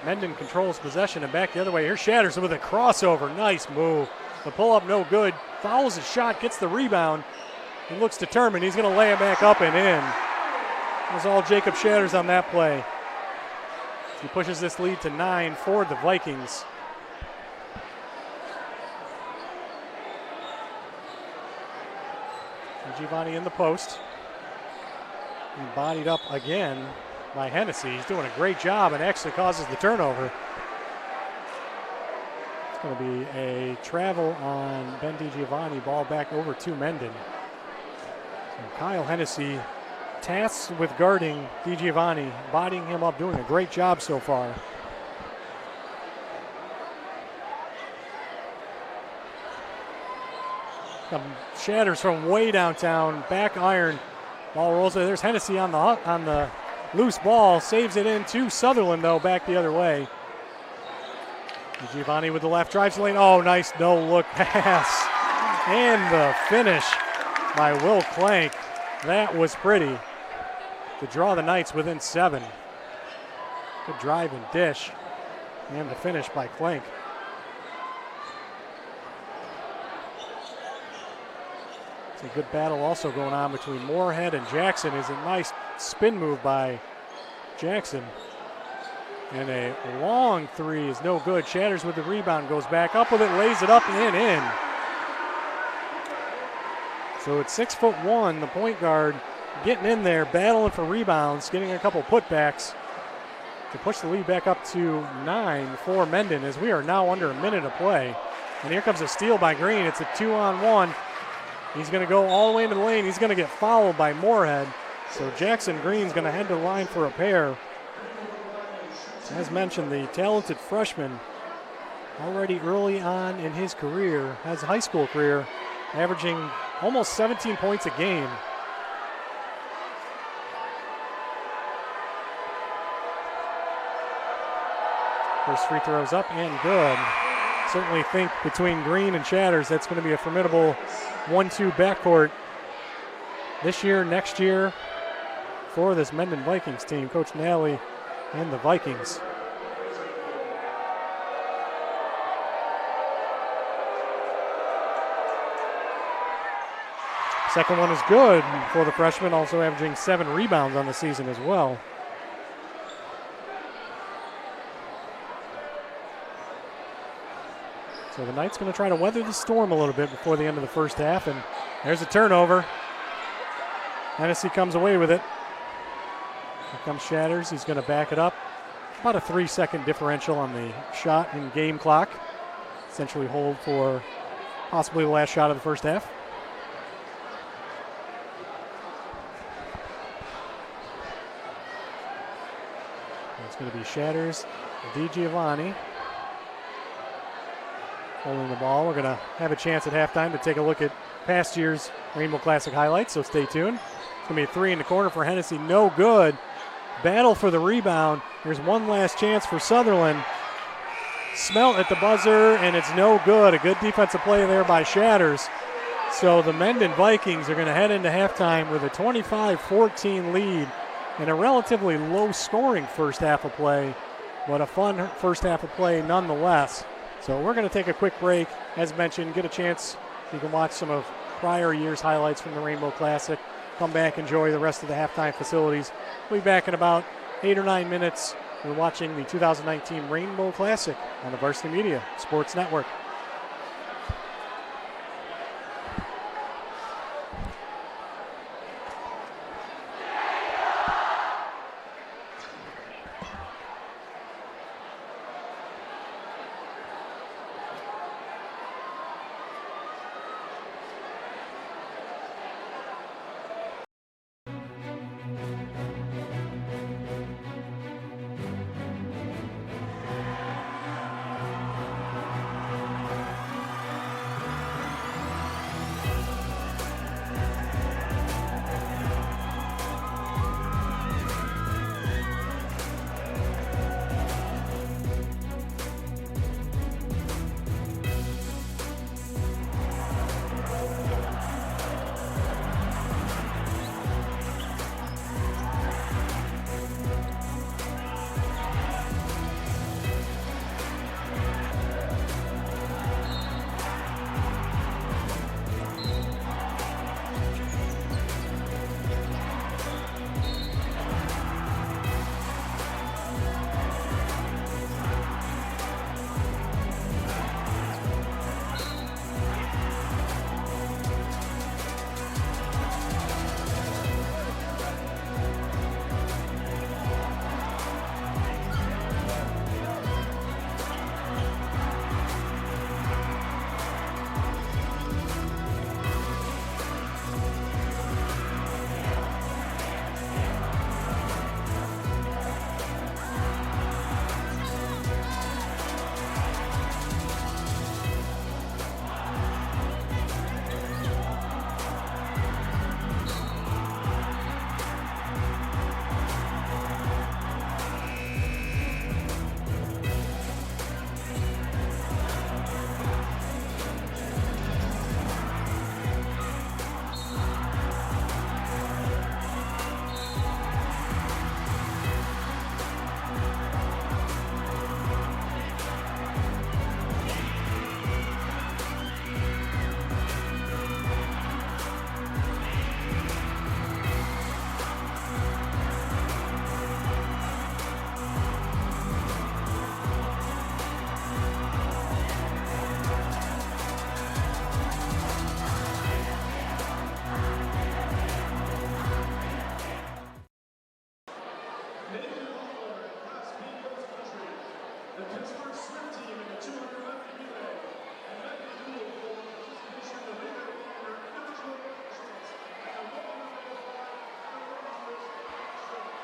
Speaker 3: Mendon controls possession and back the other way. Here's Shatters with a crossover. Nice move. The pull-up no good. Fouls his shot, gets the rebound. He looks determined. He's going to lay it back up and in. It was all Jacob Shatters on that play. He pushes this lead to 9 for the Vikings. And Giovanni in the post. And bodied up again by Hennessy. He's doing a great job and actually causes the turnover. It's going to be a travel on Ben DiGiovanni. Ball back over to Mendon. So Kyle Hennessy tasked with guarding DiGiovanni, bodying him up, doing a great job so far. Shatters from way downtown, back iron. Ball rolls there. There's Hennessy on the loose ball, saves it in to Sutherland though, back the other way. Giovanni with the left, drives the lane. Oh, nice no-look pass. And the finish by Will Clank. That was pretty. To draw the Knights within 7. Good drive and dish. And the finish by Clank. It's a good battle also going on between Moorhead and Jackson. Is a nice spin move by Jackson. And a long three is no good. Shatters with the rebound, goes back up with it, lays it up and in. So it's 6'1", the point guard, getting in there, battling for rebounds, getting a couple putbacks to push the lead back up to 9 for Mendon as we are now under a minute of play. And here comes a steal by Green. It's a 2-on-1. He's going to go all the way into the lane. He's going to get fouled by Moorhead. So Jackson Green's going to head to the line for a pair. As mentioned, the talented freshman already early on in his career, has a high school career, averaging almost 17 points a game. First free throw's up and good. Certainly think between Green and Shatters, that's going to be a formidable 1-2 backcourt this year, next year for this Mendon Vikings team. Coach Nally and the Vikings. Second one is good for the freshman, also averaging 7 rebounds on the season as well. So the Knights going to try to weather the storm a little bit before the end of the first half, and there's a turnover. Hennessy comes away with it. Here comes Shatters. He's going to back it up. About a 3-second differential on the shot and game clock. Essentially hold for possibly the last shot of the first half. It's going to be Shatters, DiGiovanni holding the ball. We're going to have a chance at halftime to take a look at past year's Rainbow Classic highlights, so stay tuned. It's going to be a 3 in the corner for Hennessy. No good. Battle for the rebound. There's one last chance for Sutherland. Smelt at the buzzer, and it's no good. A good defensive play there by Shatters. So the Mendon Vikings are going to head into halftime with a 25-14 lead and a relatively low-scoring first half of play, but a fun first half of play nonetheless. So we're going to take a quick break. As mentioned, get a chance. You can watch some of prior year's highlights from the Rainbow Classic. Come back, enjoy the rest of the halftime facilities. We'll be back in about 8 or 9 minutes. We're watching the 2019 Rainbow Classic on the Varsity Media Sports Network.
Speaker 6: the Pittsford swim team in the 200-meter relay, and Mendon for participation in the relay in their individual accomplishments at the 100 meter fly and the 100 stroke.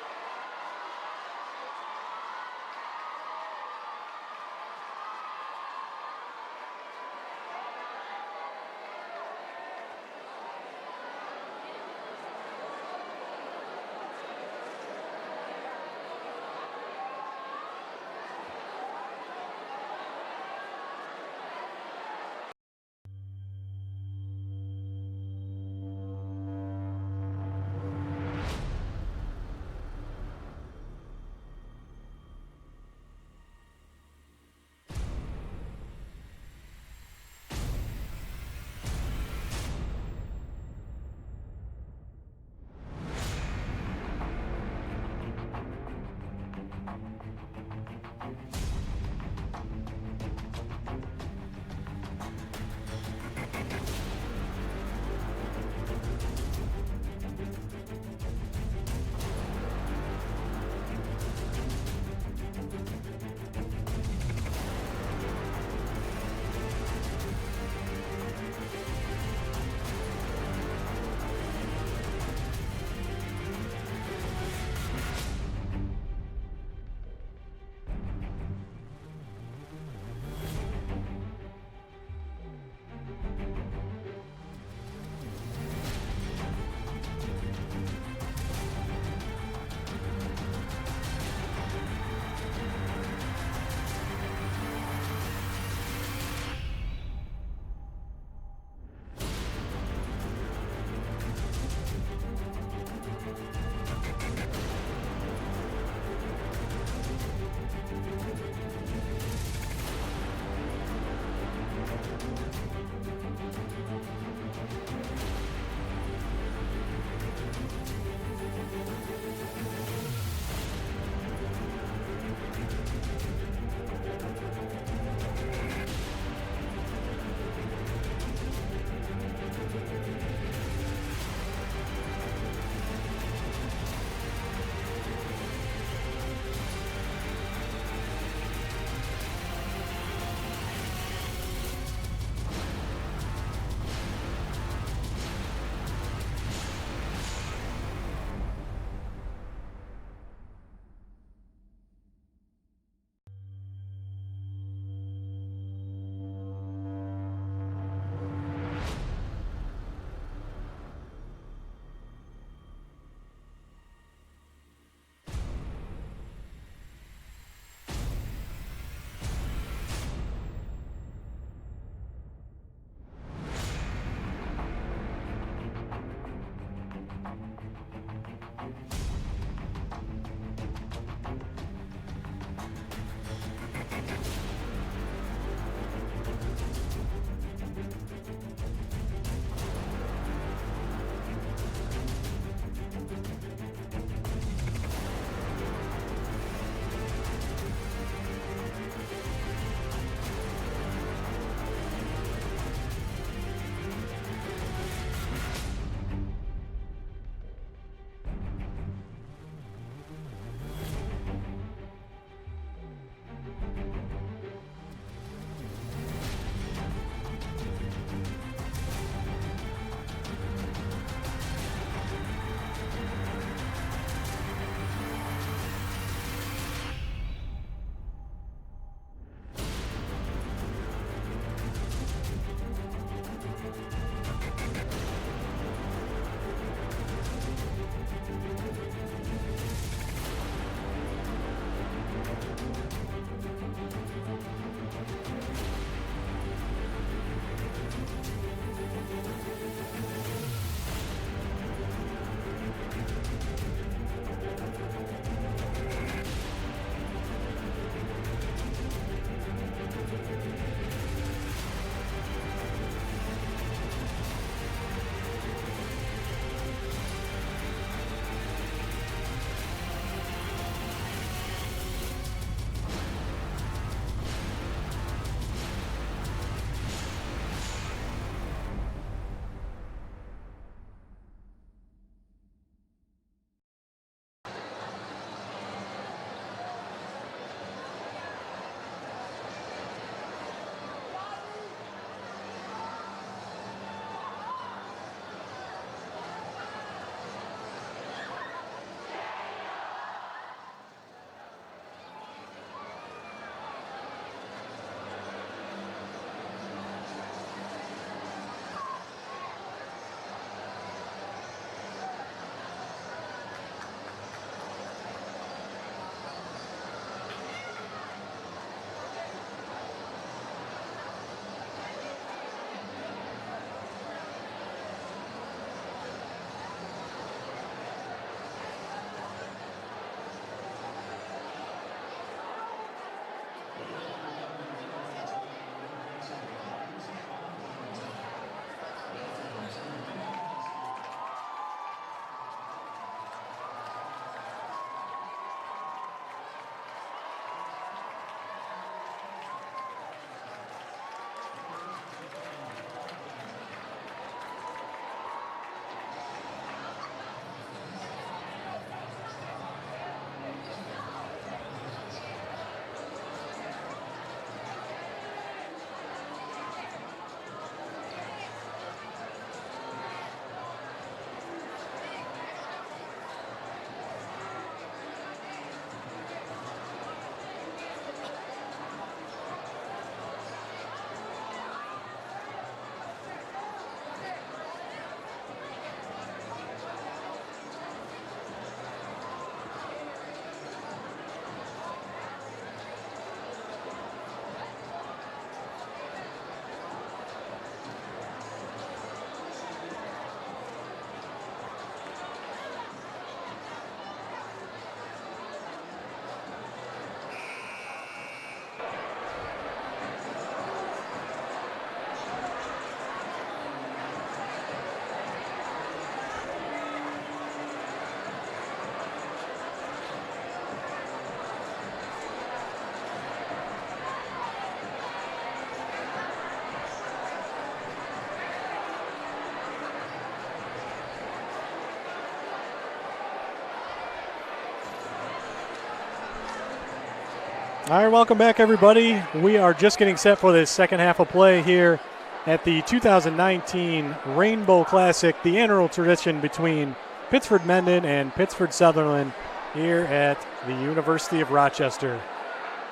Speaker 3: All right, welcome back, everybody. We are just getting set for this second half of play here at the 2019 Rainbow Classic, the annual tradition between Pittsford Mendon and Pittsford Sutherland here at the University of Rochester.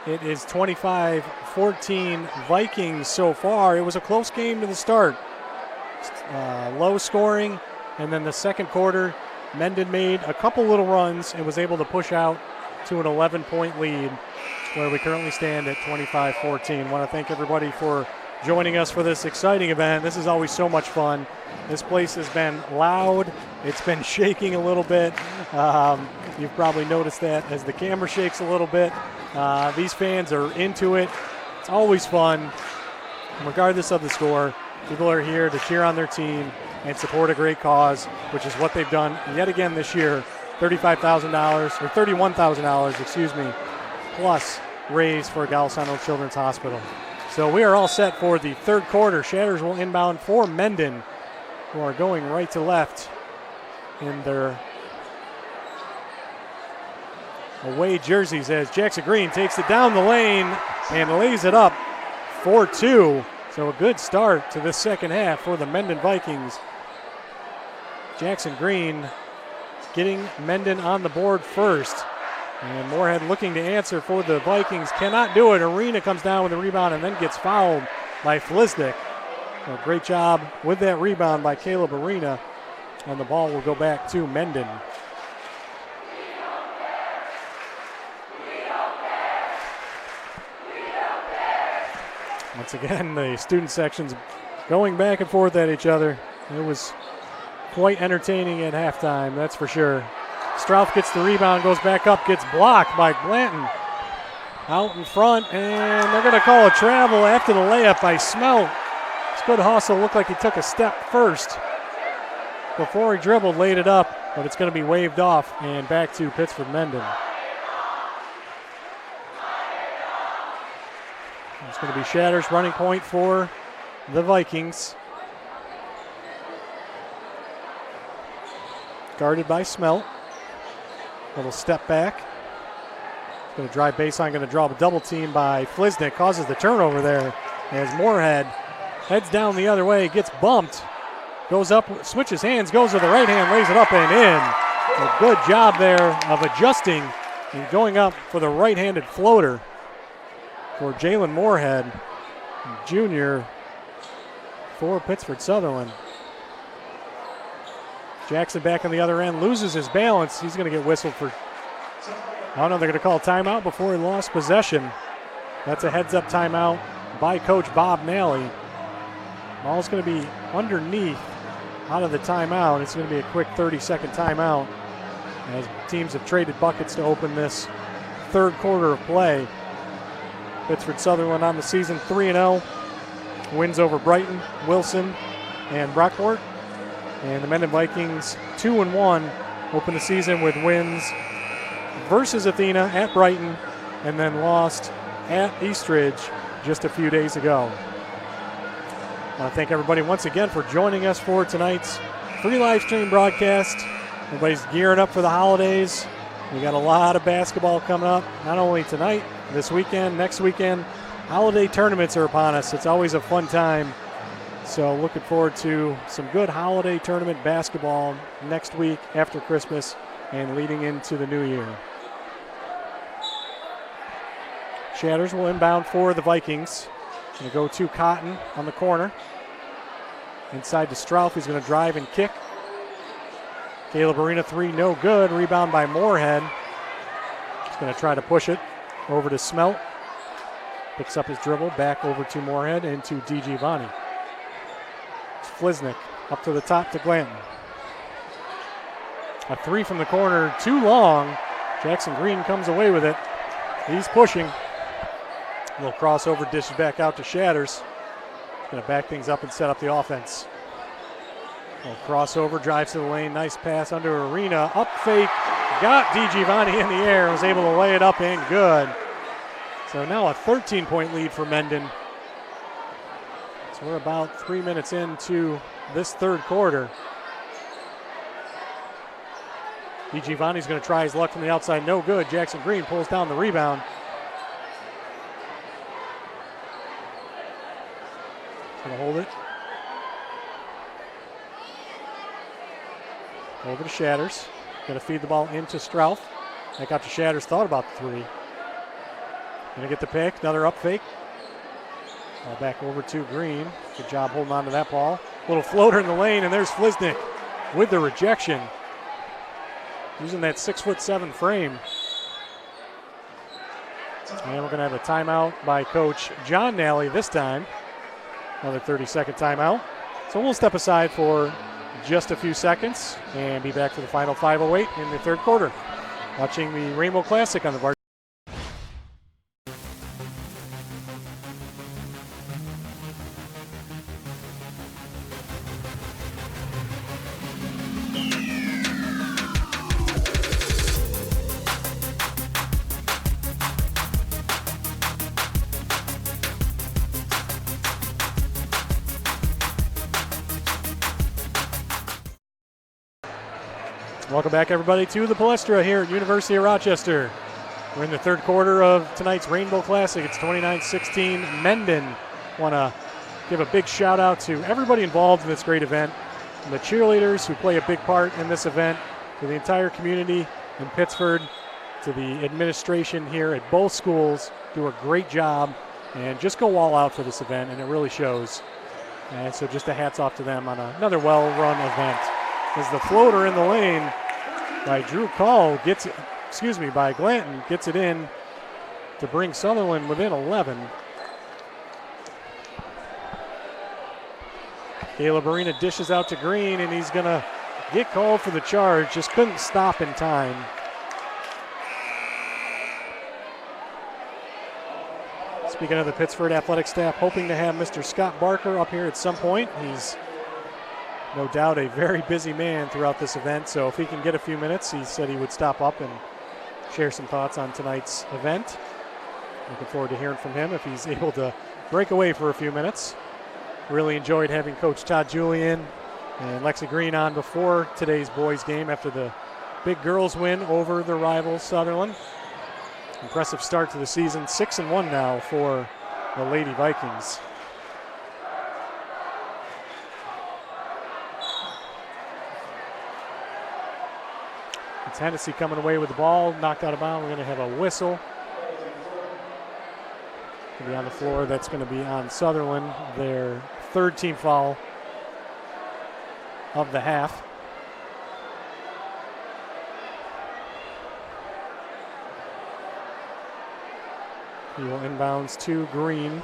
Speaker 3: It is 25-14 Vikings so far. It was a close game to the start. Low scoring, and then the second quarter, Mendon made a couple little runs and was able to push out to an 11-point lead, where we currently stand at 25-14. I want to thank everybody for joining us for this exciting event. This is always so much fun. This place has been loud. It's been shaking a little bit. You've probably noticed that as the camera shakes a little bit. These fans are into it. It's always fun. Regardless of the score, people are here to cheer on their team and support a great cause, which is what they've done yet again this year. $35,000, or $31,000, excuse me, plus raised for Golisano Children's Hospital. So we are all set for the third quarter. Shatters will inbound for Mendon, who are going right to left in their away jerseys as Jackson Green takes it down the lane and lays it up for 2. So a good start to this second half for the Mendon Vikings. Jackson Green getting Mendon on the board first. And Moorhead looking to answer for the Vikings. Cannot do it. Arena comes down with a rebound and then gets fouled by Flisnick. So great job with that rebound by Caleb Arena. And the ball will go back to Mendon. Once again, the student section's going back and forth at each other. It was quite entertaining at halftime, that's for sure. Strouth gets the rebound, goes back up, gets blocked by Blanton. Out in front, and they're going to call a travel after the layup by Smelt. Scott Hossel looked like he took a step first before he dribbled, laid it up, but it's going to be waved off and back to Pittsford Mendon. It's going to be Shatters running point for the Vikings. Guarded by Smelt. Little step back. Going to drive baseline, going to draw a double team by Flisnick. Causes the turnover there as Moorhead heads down the other way, gets bumped. Goes up, switches hands, goes to the right hand, lays it up and in. A good job there of adjusting and going up for the right-handed floater for Jalen Moorhead, junior for Pittsford Sutherland. Jackson back on the other end, loses his balance. He's going to get whistled for, oh no, they're going to call a timeout before he lost possession. That's a heads-up timeout by Coach Bob Nally. Ball's going to be underneath out of the timeout. It's going to be a quick 30-second timeout as teams have traded buckets to open this third quarter of play. Pittsford Sutherland on the season 3-0. Wins over Brighton, Wilson, and Brockport. And the Mendon Vikings 2-1 open the season with wins versus Athena at Brighton and then lost at Eastridge just a few days ago. I want to thank everybody once again for joining us for tonight's free live stream broadcast. Everybody's gearing up for the holidays. We got a lot of basketball coming up, not only tonight, this weekend, next weekend. Holiday tournaments are upon us. It's always a fun time. So looking forward to some good holiday tournament basketball next week after Christmas and leading into the new year. Shatters will inbound for the Vikings. Going to go to Cotton on the corner. Inside to Strouth, he's going to drive and kick. Caleb Arena 3, no good. Rebound by Moorhead. He's going to try to push it over to Smelt. Picks up his dribble, back over to Moorhead and to D.G. Vani. Flisnick up to the top to Glanton. A three from the corner, too long. Jackson Green comes away with it. He's pushing. A little crossover, dishes back out to Shatters. Going to back things up and set up the offense. A little crossover, drives to the lane, nice pass under Arena. Up fake, got DiGiovanni in the air, was able to lay it up and good. So now a 13-point lead for Mendon. So we're about 3 minutes into this third quarter. DiGiovanni's going to try his luck from the outside, no good. Jackson Green pulls down the rebound. Gonna hold it. Over to Shatters. Gonna feed the ball into Strauff. Back out to Shatters, thought about the three. Gonna get the pick, another up fake. Ball back over to Green. Good job holding on to that ball. Little floater in the lane, and there's Fliznik with the rejection. Using that 6'7" frame. And we're gonna have a timeout by Coach John Nally this time. Another 30-second timeout. So we'll step aside for just a few seconds and be back for the final 5:08 in the third quarter. Watching the Rainbow Classic on the varsity. Welcome back, everybody, to the Palestra here at University of Rochester. We're in the third quarter of tonight's Rainbow Classic. It's 29-16 Mendon. Want to give a big shout out to everybody involved in this great event, from the cheerleaders who play a big part in this event, to the entire community in Pittsford, to the administration here at both schools. Do a great job and just go all out for this event, and it really shows. And so just a hats off to them on another well-run event. As the floater in the lane by by Glanton gets it in to bring Sutherland within 11. Caleb Arena dishes out to Green, and he's going to get called for the charge. Just couldn't stop in time. Speaking of the Pittsford athletic staff, hoping to have Mr. Scott Barker up here at some point. He's no doubt a very busy man throughout this event, so if he can get a few minutes, he said he would stop up and share some thoughts on tonight's event. Looking forward to hearing from him if he's able to break away for a few minutes. Really enjoyed having Coach Todd Julian and Lexi Green on before today's boys game after the big girls win over the rival Sutherland. Impressive start to the season, 6-1 now for the Lady Vikings. It's Hennessy coming away with the ball, knocked out of bounds. We're going to have a whistle. Going to be on the floor. That's going to be on Sutherland, their third team foul of the half. He will inbounds to Green.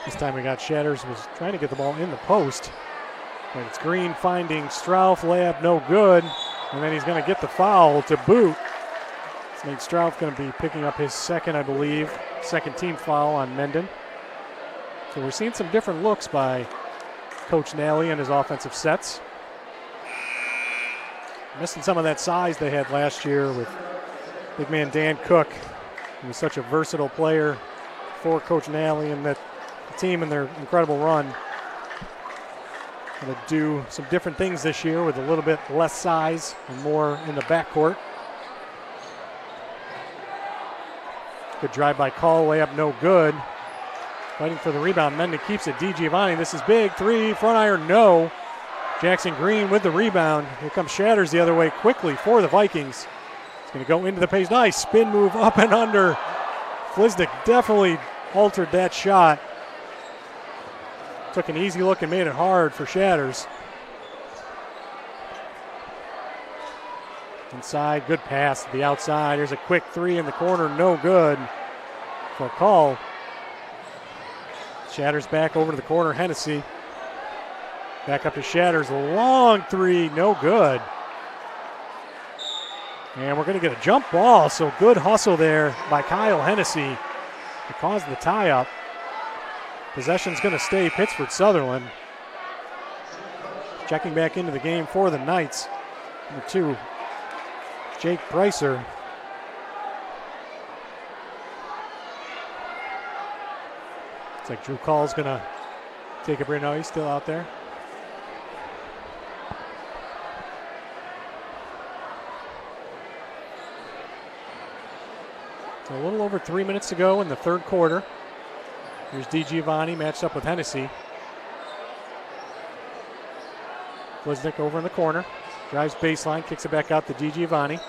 Speaker 3: This time we got Shatters, was trying to get the ball in the post. But it's Green finding Strauff, layup no good. And then he's going to get the foul to boot. It's Nate Strauff going to be picking up his second, I believe, second team foul on Mendon. So we're seeing some different looks by Coach Nally and his offensive sets. Missing some of that size they had last year with big man Dan Cook. He was such a versatile player for Coach Nally and that team in their incredible run. Going to do some different things this year with a little bit less size and more in the backcourt. Good drive by Call, layup no good. Fighting for the rebound, Mendon keeps it. DiGiovanni, this is big, three, front iron, no. Jackson Green with the rebound. Here comes Shatters the other way quickly for the Vikings. It's going to go into the pace, nice spin move up and under. Fliznik definitely altered that shot. Took an easy look and made it hard for Shatters. Inside, good pass to the outside. Here's a quick three in the corner, no good for Call. Shatters back over to the corner, Hennessy. Back up to Shatters, long three, no good. And we're going to get a jump ball, so good hustle there by Kyle Hennessy to cause the tie-up. Possession's going to stay Pittsford Sutherland. Checking back into the game for the Knights. Number 2, Jake Pricer. It's like Drew Call's going to take a break. No, he's still out there. So a little over 3 minutes to go in the third quarter. Here's DiGiovanni matched up with Hennessy. Bliznik over in the corner. Drives baseline, kicks it back out to DiGiovanni.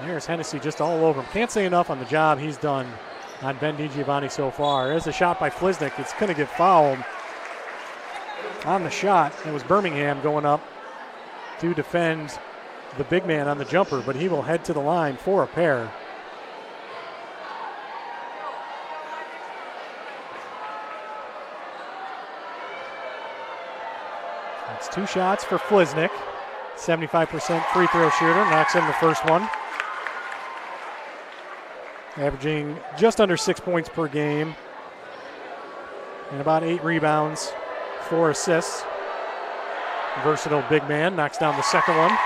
Speaker 3: There's Hennessy just all over him. Can't say enough on the job he's done on Ben DiGiovanni so far. There's a shot by Bliznik. It's going to get fouled on the shot. It was Birmingham going up to defend the big man on the jumper, but he will head to the line for a pair. That's 2 shots for Bliznik. 75% free throw shooter, knocks in the first one. Averaging just under 6 points per game and about 8 rebounds, 4 assists. Versatile big man, knocks down the second one.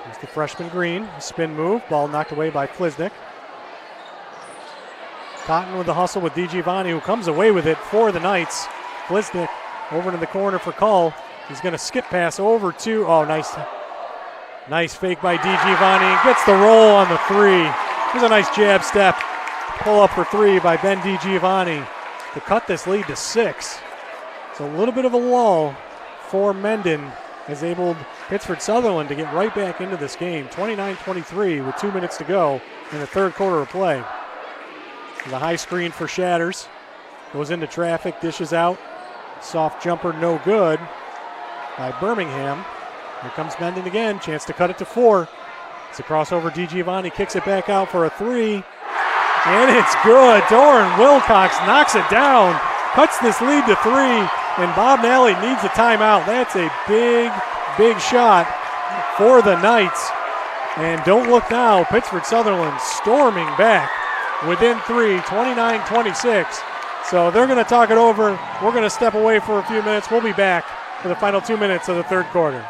Speaker 3: Here's the freshman Green, spin move, ball knocked away by Bliznik. Cotton with the hustle with DiGiovanni, who comes away with it for the Knights. Bliznik over to the corner for Cull. He's going to skip pass over to, nice fake by DiGiovanni. Gets the roll on the 3. Here's a nice jab step. Pull up for 3 by Ben DiGiovanni to cut this lead to 6. It's a little bit of a lull for Mendon, has enabled Pittsford Sutherland to get right back into this game. 29-23 with 2 minutes to go in the third quarter of play. The high screen for Shatters. Goes into traffic, dishes out. Soft jumper, no good by Birmingham. Here comes Mendon again. Chance to cut it to 4. It's a crossover. DiGiovanni kicks it back out for a 3. And it's good. Doran Wilcox knocks it down. Cuts this lead to 3. And Bob Nally needs a timeout. That's a big shot for the Knights. And don't look now. Pittsford Sutherland storming back within 3, 29-26. So they're going to talk it over. We're going to step away for a few minutes. We'll be back for the final 2 minutes of the third quarter.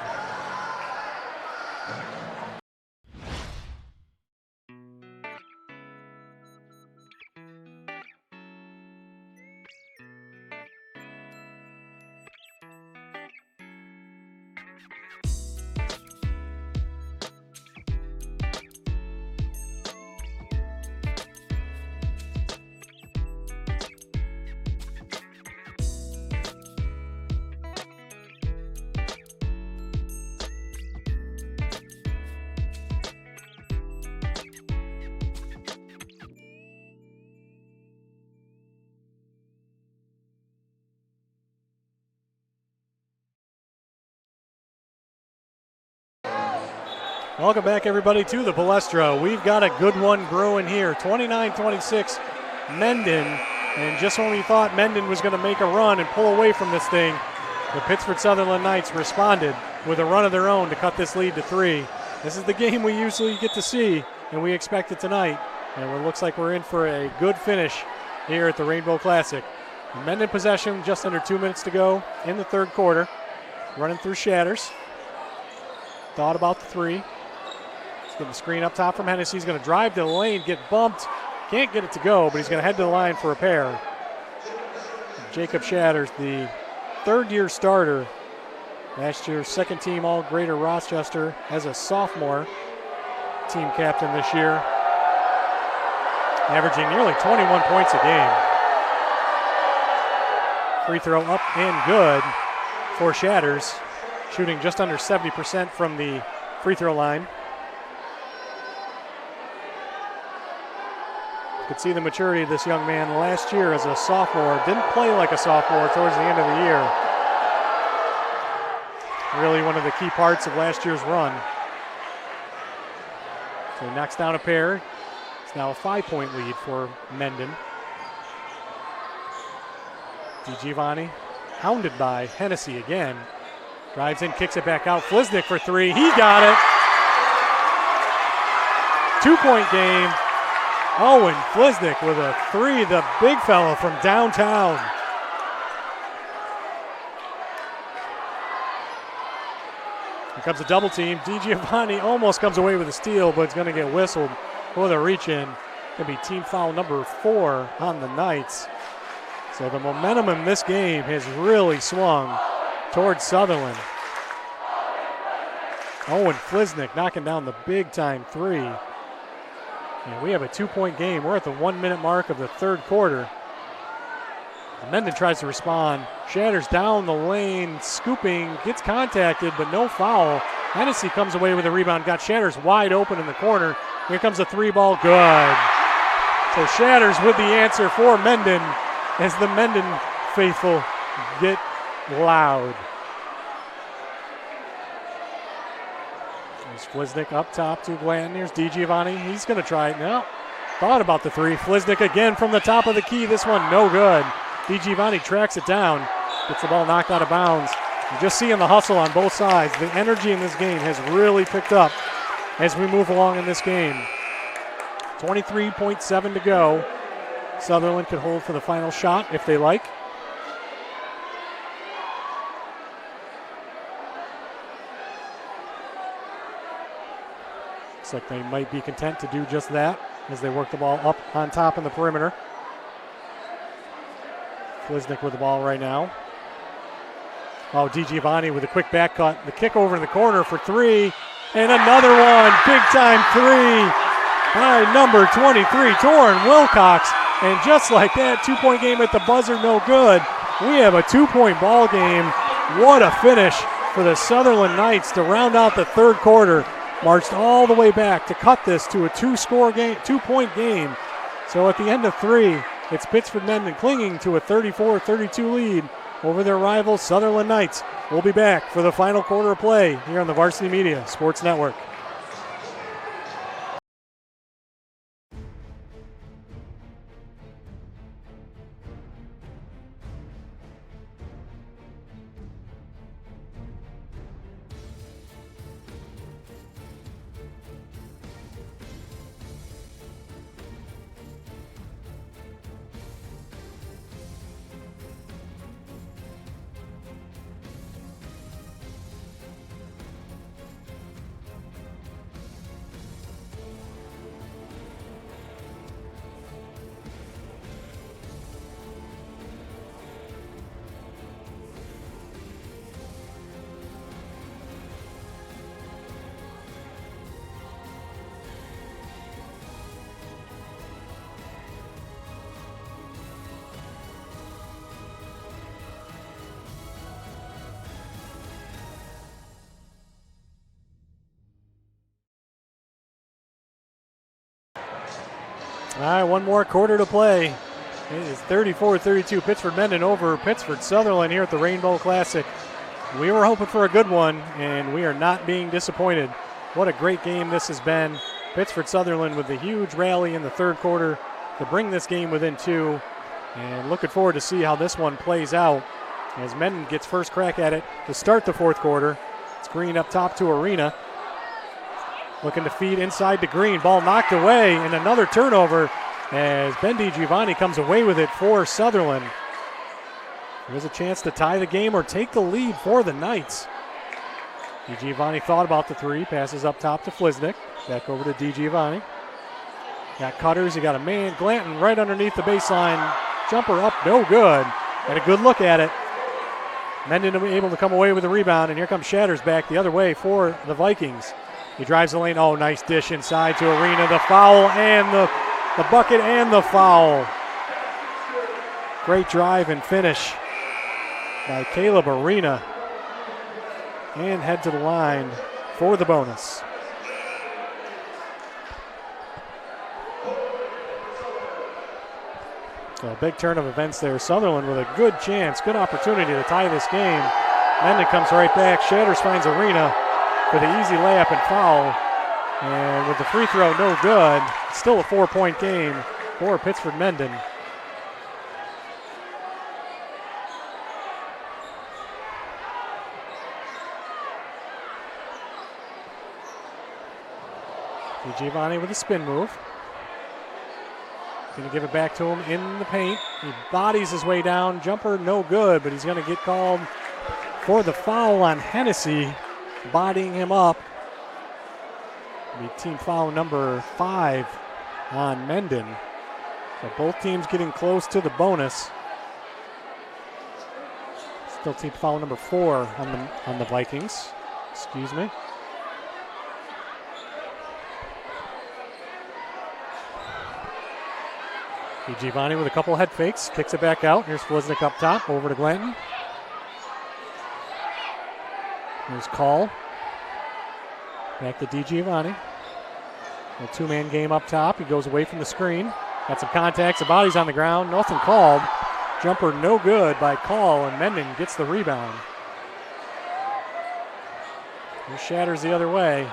Speaker 3: Welcome back, everybody, to the Palestra. We've got a good one brewing here. 29-26, Mendon. And just when we thought Mendon was going to make a run and pull away from this thing, the Pittsford Sutherland Knights responded with a run of their own to cut this lead to 3. This is the game we usually get to see, and we expect it tonight. And it looks like we're in for a good finish here at the Rainbow Classic. Mendon possession, just under 2 minutes to go in the third quarter. Running through Shatters. Thought about the 3. He's getting the screen up top from Hennessy. He's going to drive to the lane, get bumped. Can't get it to go, but he's going to head to the line for a pair. Jacob Shatters, the third-year starter. Last year's second team All-Greater Rochester as a sophomore. Team captain this year. Averaging nearly 21 points a game. Free throw up and good for Shatters. Shooting just under 70% from the free throw line. You could see the maturity of this young man. Last year as a sophomore, didn't play like a sophomore towards the end of the year. Really one of the key parts of last year's run. So he knocks down a pair. It's now a 5-point lead for Mendon. DiGiovanni hounded by Hennessy again. Drives in, kicks it back out. Bliznik for 3. He got it. 2-point game. Owen Bliznik with a 3, the big fella from downtown. Here comes a double team. DiGiovanni almost comes away with a steal, but it's going to get whistled for the reach in. Going to be team foul number 4 on the Knights. So the momentum in this game has really swung towards Sutherland. Owen Flisnick knocking down the big-time 3. And we have a 2-point game. We're at the 1-minute mark of the third quarter. Mendon tries to respond. Shatters down the lane, scooping, gets contacted, but no foul. Hennessy comes away with a rebound. Got Shatters wide open in the corner. Here comes a 3-ball. Good. So Shatters with the answer for Mendon as the Mendon faithful get loud. There's Flisnick up top to Glanton. Here's DiGiovanni. He's going to try it now. Thought about the 3. Flisnick again from the top of the key. This one no good. DiGiovanni tracks it down. Gets the ball knocked out of bounds. You're just seeing the hustle on both sides. The energy in this game has really picked up as we move along in this game. 23.7 to go. Sutherland could hold for the final shot if they like. Looks like they might be content to do just that as they work the ball up on top in the perimeter. Flisnick with the ball right now. Oh, DiGiovanni with a quick back cut. The kick over in the corner for 3. And another one. Big time 3 by number 23, Torrin Wilcox. And just like that, 2-point game at the buzzer, no good. We have a 2-point ball game. What a finish for the Sutherland Knights to round out the third quarter. Marched all the way back to cut this to a 2-point game. So at the end of 3, it's Pittsford Mendon clinging to a 34-32 lead over their rival Sutherland Knights. We'll be back for the final quarter of play here on the Varsity Media Sports Network. All right, one more quarter to play. It is 34-32, Pittsford Mendon over Pittsford Sutherland here at the Rainbow Classic. We were hoping for a good one, and we are not being disappointed. What a great game this has been. Pittsford Sutherland with the huge rally in the third quarter to bring this game within 2. And looking forward to see how this one plays out as Mendon gets first crack at it to start the fourth quarter. It's Green up top to Arena. Looking to feed inside to Green. Ball knocked away and another turnover as Ben DiGiovanni comes away with it for Sutherland. There's a chance to tie the game or take the lead for the Knights. DiGiovanni thought about the 3. Passes up top to Flisnick. Back over to DiGiovanni. Got cutters. He got a man. Glanton right underneath the baseline. Jumper up. No good. Had a good look at it. Mendon able to come away with the rebound. And here comes Shatters back the other way for the Vikings. He drives the lane. Oh, nice dish inside to Arena. The foul and the bucket and the foul. Great drive and finish by Caleb Arena. And head to the line for the bonus. So a big turn of events there. Sutherland with a good chance, good opportunity to tie this game. Mendon comes right back. Shatters finds Arena for the easy layup and foul. And with the free throw, no good. Still a 4-point game for Pittsford Mendon. Giovanni with a spin move. Going to give it back to him in the paint. He bodies his way down. Jumper no good, but he's going to get called for the foul on Hennessy, bodying him up. Be team foul number 5 on Mendon. So both teams getting close to the bonus. Still team foul number 4 on the Vikings. Excuse me. Giovanni with a couple head fakes, kicks it back out. Here's Fliznik up top, over to Glanton. Here's Call. Back to Giovanni. A two-man game up top. He goes away from the screen. Got some contacts. The body's on the ground. Nothing called. Jumper no good by Call, and Mendon gets the rebound. He shatters the other way.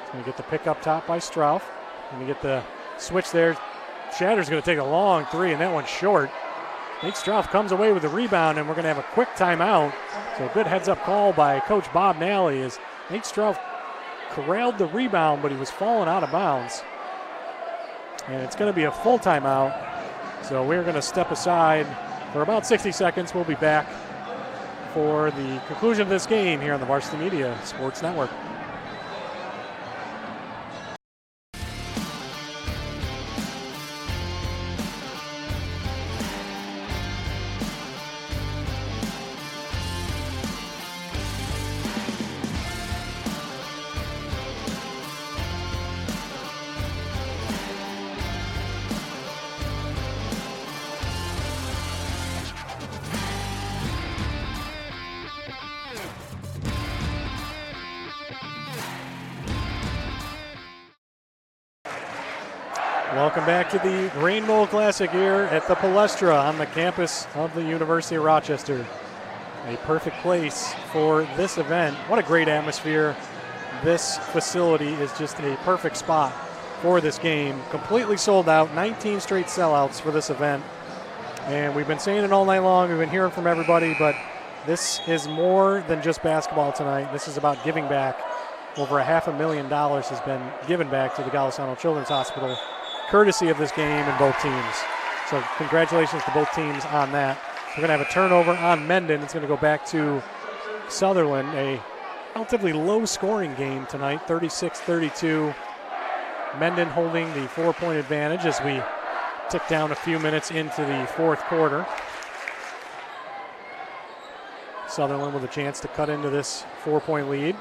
Speaker 3: He's going to get the pick up top by Strauff. Going to get the switch there. Shatter's going to take a long three, and that one's short. Nate Strauff comes away with the rebound, and we're going to have a quick timeout. So a good heads-up call by Coach Bob Nally as Nate Strauff corralled the rebound, but he was falling out of bounds. And it's going to be a full timeout. So we're going to step aside for about 60 seconds. We'll be back for the conclusion of this game here on the Varsity Media Sports Network. Welcome back to the Rainbow Classic here at the Palestra on the campus of the University of Rochester. A perfect place for this event. What a great atmosphere. This facility is just a perfect spot for this game. Completely sold out, 19 straight sellouts for this event. And we've been saying it all night long. We've been hearing from everybody, but this is more than just basketball tonight. This is about giving back. Over $500,000 has been given back to the Golisano Children's Hospital, courtesy of this game and both teams. So congratulations to both teams on that. We're going to have a turnover on Mendon. It's going to go back to Sutherland. A relatively low-scoring game tonight, 36-32. Mendon holding the 4-point advantage as we tick down a few minutes into the fourth quarter. Sutherland with a chance to cut into this 4-point lead.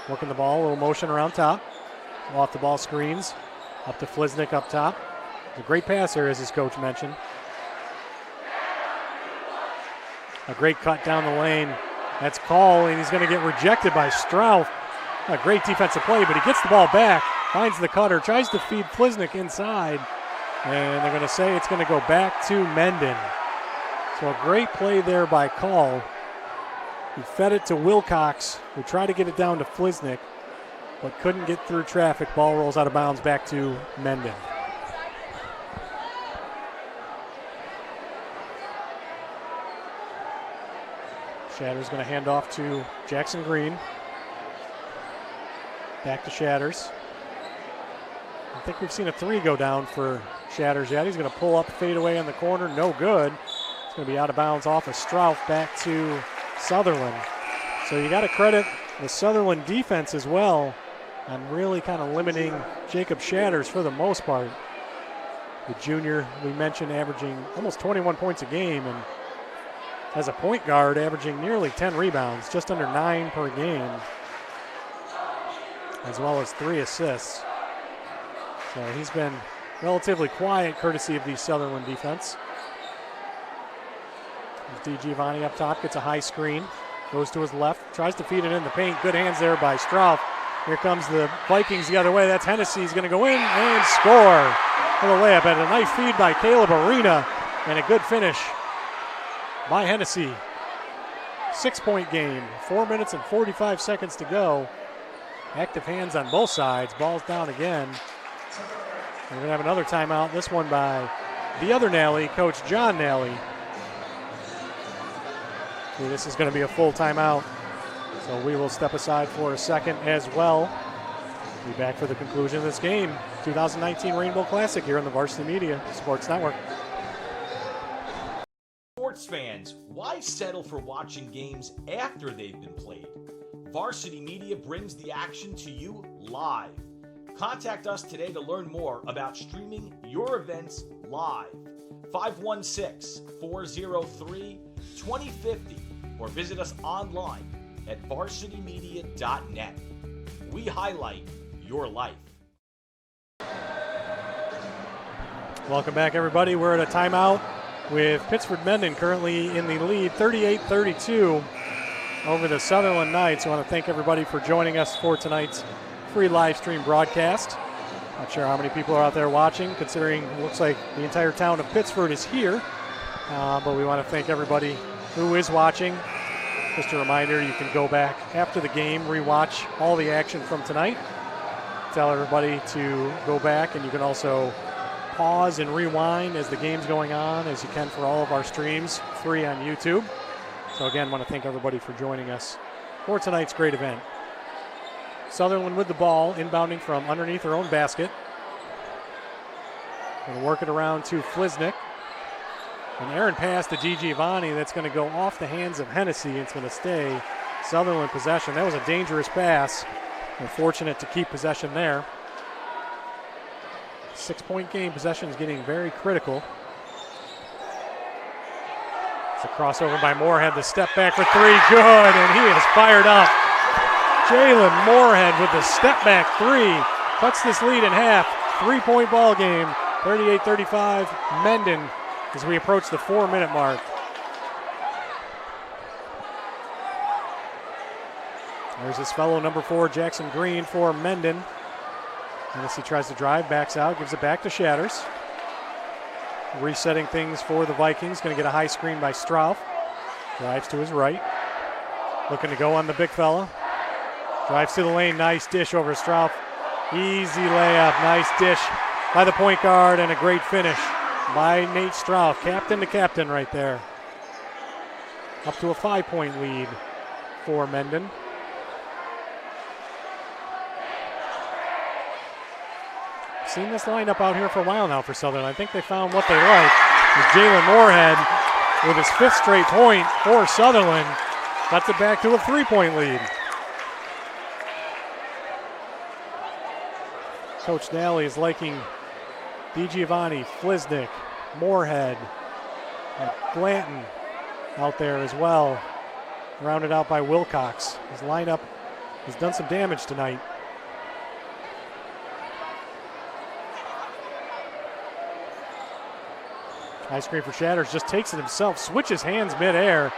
Speaker 3: Working the ball, a little motion around top. Off the ball screens. Up to Fliznik up top. A great passer, as his coach mentioned. A great cut down the lane. That's Call, and he's going to get rejected by Strauff. A great defensive play, but he gets the ball back, finds the cutter, tries to feed Fliznik inside, and they're going to say it's going to go back to Mendon. So a great play there by Call. He fed it to Wilcox, who tried to get it down to Fliznik, but couldn't get through traffic. Ball rolls out of bounds back to Mendon. Shatter's going to hand off to Jackson Green. Back to Shatters. I think we've seen a three go down for Shatters yet. He's going to pull up, fade away in the corner. No good. It's going to be out of bounds off of Strauff back to Sutherland. So you got to credit the Sutherland defense as well on really kind of limiting Jacob Shatters for the most part. The junior, we mentioned, averaging almost 21 points a game, and as a point guard, averaging nearly 10 rebounds, just under 9 per game, as well as 3 assists. So he's been relatively quiet, courtesy of the Sutherland defense. There's Giovanni up top, gets a high screen, goes to his left, tries to feed it in the paint. Good hands there by Strauff. Here comes the Vikings the other way. That's Hennessy. He's going to go in and score for the layup. And a nice feed by Caleb Arena and a good finish by Hennessy. 6-point game, 4 minutes and 45 seconds to go. Active hands on both sides. Ball's down again. We're going to have another timeout. This one by the other Nally, Coach John Nally. So this is going to be a full timeout. So we will step aside for a second as well. Be back for the conclusion of this game. 2019 Rainbow Classic here on the Varsity Media Sports Network.
Speaker 8: Sports fans, why settle for watching games after they've been played? Varsity Media brings the action to you live. Contact us today to learn more about streaming your events live. 516-403-2050 or visit us online at varsitymedia.net. We highlight your life.
Speaker 3: Welcome back, everybody. We're at a timeout with Pittsford Mendon currently in the lead, 38-32 over the Sutherland Knights. I want to thank everybody for joining us for tonight's free live stream broadcast. Not sure how many people are out there watching, considering it looks like the entire town of Pittsford is here. But we want to thank everybody who is watching. Just a reminder, you can go back after the game, rewatch all the action from tonight. Tell everybody to go back, and you can also pause and rewind as the game's going on, as you can for all of our streams, free on YouTube. So again, want to thank everybody for joining us for tonight's great event. Sutherland with the ball, inbounding from underneath their own basket. Going to work it around to Fliznik. An errant pass to Giovanni that's going to go off the hands of Hennessy. It's going to stay Sutherland possession. That was a dangerous pass. We're fortunate to keep possession there. 6-point game. Possession is getting very critical. It's a crossover by Moorhead. The step back for three. Good, and he is fired up. Jalen Moorhead with the step back three. Cuts this lead in half. 3-point ball game. 38-35. Mendon as we approach the 4-minute mark. There's his fellow number 4, Jackson Green for Mendon. Hennessy tries to drive, backs out, gives it back to Shatters. Resetting things for the Vikings. Going to get a high screen by Strauff. Drives to his right. Looking to go on the big fella. Drives to the lane. Nice dish over Strauff. Easy layup. Nice dish by the point guard, and a great finish by Nate Strauff. Captain to captain right there. Up to a 5-point lead for Mendon. Seen this lineup out here for a while now for Sutherland. I think they found what they like. Jalen Moorhead with his 5th straight point for Sutherland. Cuts it back to a 3-point lead. Coach Nally is liking DiGiovanni, Fliznik, Moorhead, and Glanton out there as well. Rounded out by Wilcox. His lineup has done some damage tonight. High screen for Shatters, just takes it himself, switches hands midair.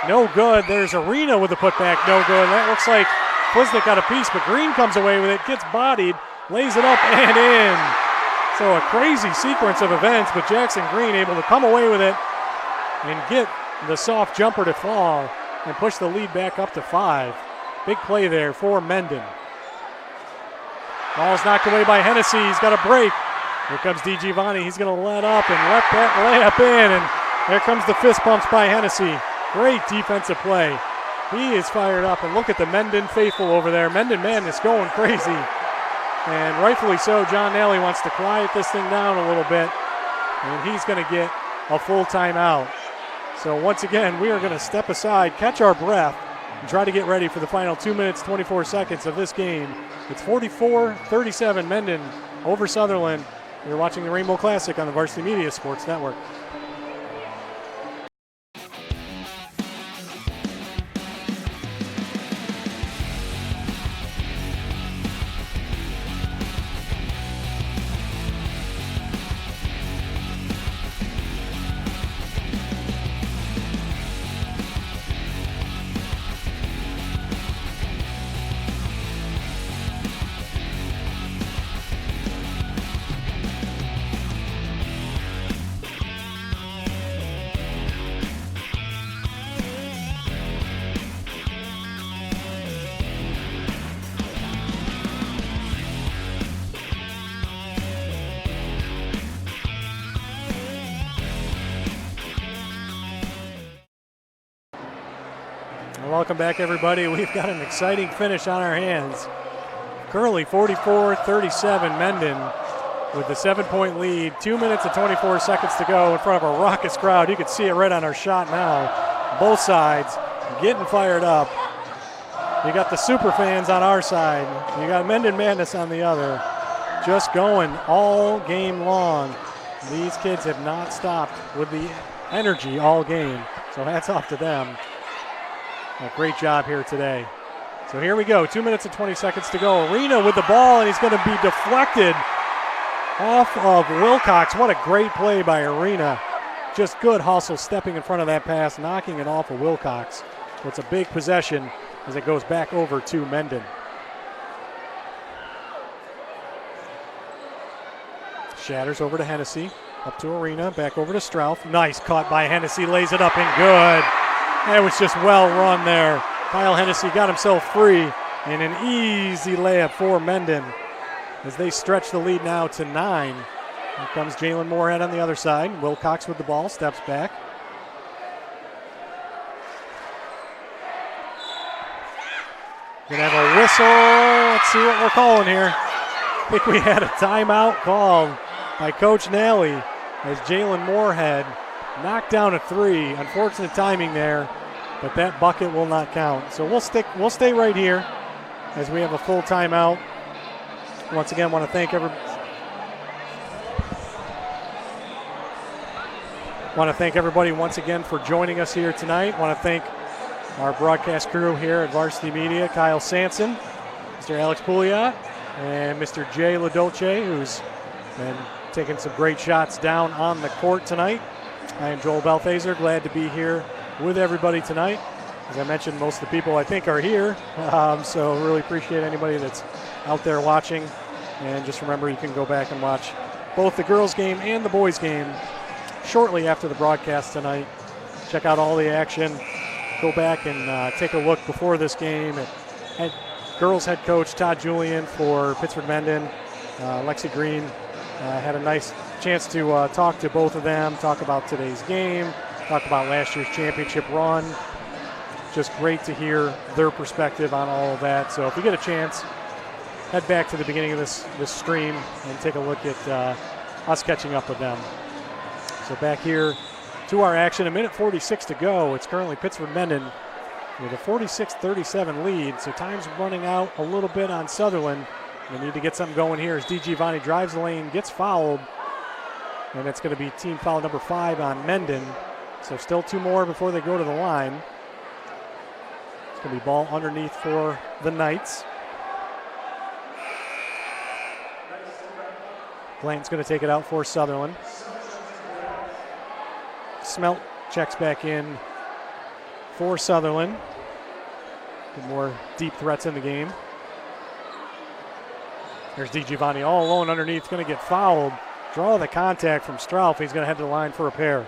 Speaker 3: No good. There's Arena with the putback, no good. That looks like Fliznik got a piece, but Green comes away with it, gets bodied, lays it up and in. So a crazy sequence of events, but Jackson Green able to come away with it and get the soft jumper to fall and push the lead back up to 5. Big play there for Mendon. Ball's knocked away by Hennessy. He's got a break. Here comes DiGiovanni. He's going to let up and let that layup in. And there comes the fist pumps by Hennessy. Great defensive play. He is fired up. And look at the Mendon faithful over there. Mendon Madness going crazy. And rightfully so, John Nally wants to quiet this thing down a little bit. And he's going to get a full timeout. So once again, we are going to step aside, catch our breath, and try to get ready for the final 2 minutes, 24 seconds of this game. It's 44-37 Mendon over Sutherland. You're watching the Rainbow Classic on the Varsity Media Sports Network. Welcome back, everybody. We've got an exciting finish on our hands. Currently 44-37 Mendon with the 7-point lead. 2 minutes and 24 seconds to go in front of a raucous crowd. You can see it right on our shot now. Both sides getting fired up. You got the super fans on our side. You got Mendon Madness on the other. Just going all game long. These kids have not stopped with the energy all game. So hats off to them. A great job here today. So here we go. 2 minutes and 20 seconds to go. Arena with the ball, and he's going to be deflected off of Wilcox. What a great play by Arena. Just good hustle, stepping in front of that pass, knocking it off of Wilcox. So it's a big possession as it goes back over to Mendon. Shatters over to Hennessy, up to Arena, back over to Strouth. Nice cut by Hennessy, lays it up and good. That was just well run there. Kyle Hennessy got himself free, and an easy layup for Mendon as they stretch the lead now to 9. Here comes Jalen Moorhead on the other side. Wilcox with the ball, steps back. Gonna have a whistle. Let's see what we're calling here. I think we had a timeout called by Coach Nally as Jalen Moorhead knocked down a 3. Unfortunate timing there, but that bucket will not count. So we'll stay right here as we have a full timeout. Once again, want to thank everybody once again for joining us here tonight. Want to thank our broadcast crew here at Varsity Media, Kyle Sanson, Mr. Alex Pouliot, and Mr. Jay LaDolce, who's been taking some great shots down on the court tonight. I am Joel Belfazer, glad to be here with everybody tonight. As I mentioned, most of the people I think are here, so really appreciate anybody that's out there watching. And just remember, you can go back and watch both the girls' game and the boys' game shortly after the broadcast tonight. Check out all the action. Go back and take a look before this game at girls head coach Todd Julian for Pittsford Mendon. Lexi Green had a nice chance to talk to both of them, talk about today's game, talk about last year's championship run. Just great to hear their perspective on all of that. So if you get a chance, head back to the beginning of this stream and take a look at us catching up with them. So back here to our action, 1:46 to go. It's currently Pittsford Mendon with a 46-37 lead. So time's running out a little bit on Sutherland. They need to get something going here as D. Giovanni drives the lane, gets fouled, and it's going to be team foul number 5 on Mendon. So still 2 more before they go to the line. It's going to be ball underneath for the Knights. Blanton's going to take it out for Sutherland. Smelt checks back in for Sutherland. Get more deep threats in the game. There's Di Giovanni all alone underneath, going to get fouled. Draw the contact from Strouth. He's going to head to the line for a pair.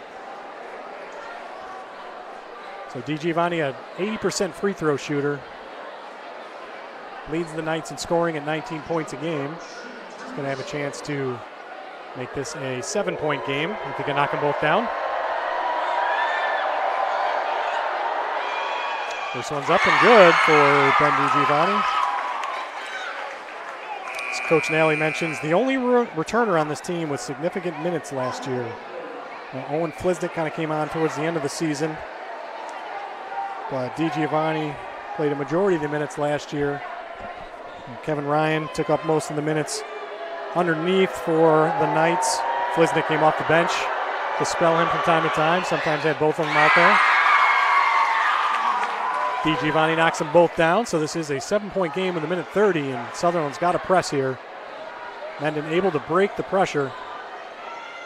Speaker 3: So Di Giovanni, a 80% free throw shooter, leads the Knights in scoring at 19 points a game. He's going to have a chance to make this a 7-point game if he can knock them both down. This one's up and good for Ben Di Giovanni. As Coach Nally mentions, the only returner on this team with significant minutes last year. Now, Owen Flisnick kind of came on towards the end of the season, but Di Giovanni played a majority of the minutes last year. And Kevin Ryan took up most of the minutes underneath for the Knights. Flisnick came off the bench to spell him from time to time. Sometimes had both of them out there. Di Giovanni knocks them both down, so this is a 7-point game with 1:30, and Sutherland's got to press here. Mendon able to break the pressure.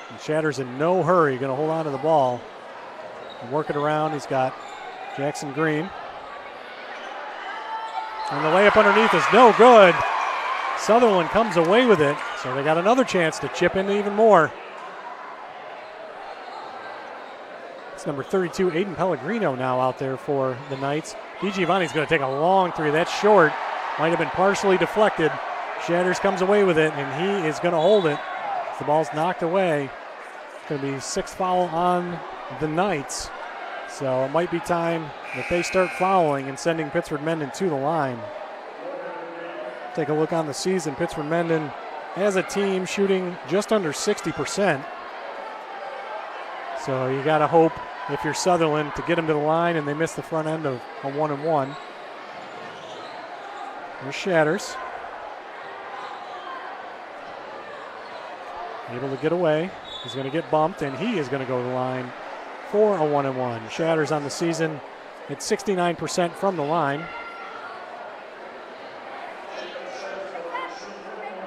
Speaker 3: And Shatter's in no hurry, going to hold on to the ball and work it around. He's got Jackson Green. And the layup underneath is no good. Sutherland comes away with it, so they got another chance to chip in even more. It's number 32, Aiden Pellegrino, now out there for the Knights. Di Giovanni's going to take a long three. That's short. Might have been partially deflected. Shatters comes away with it, and he is going to hold it. The ball's knocked away. It's going to be 6th foul on the Knights. So it might be time that they start fouling and sending Pittsford Mendon to the line. Take a look on the season. Pittsford Mendon as a team shooting just under 60%. So you got to hope, if you're Sutherland, to get them to the line, and they miss the front end of a 1-and-1. Here's Shatters. Able to get away. He's going to get bumped, and he is going to go to the line for a 1-and-1. Shatters on the season at 69% from the line.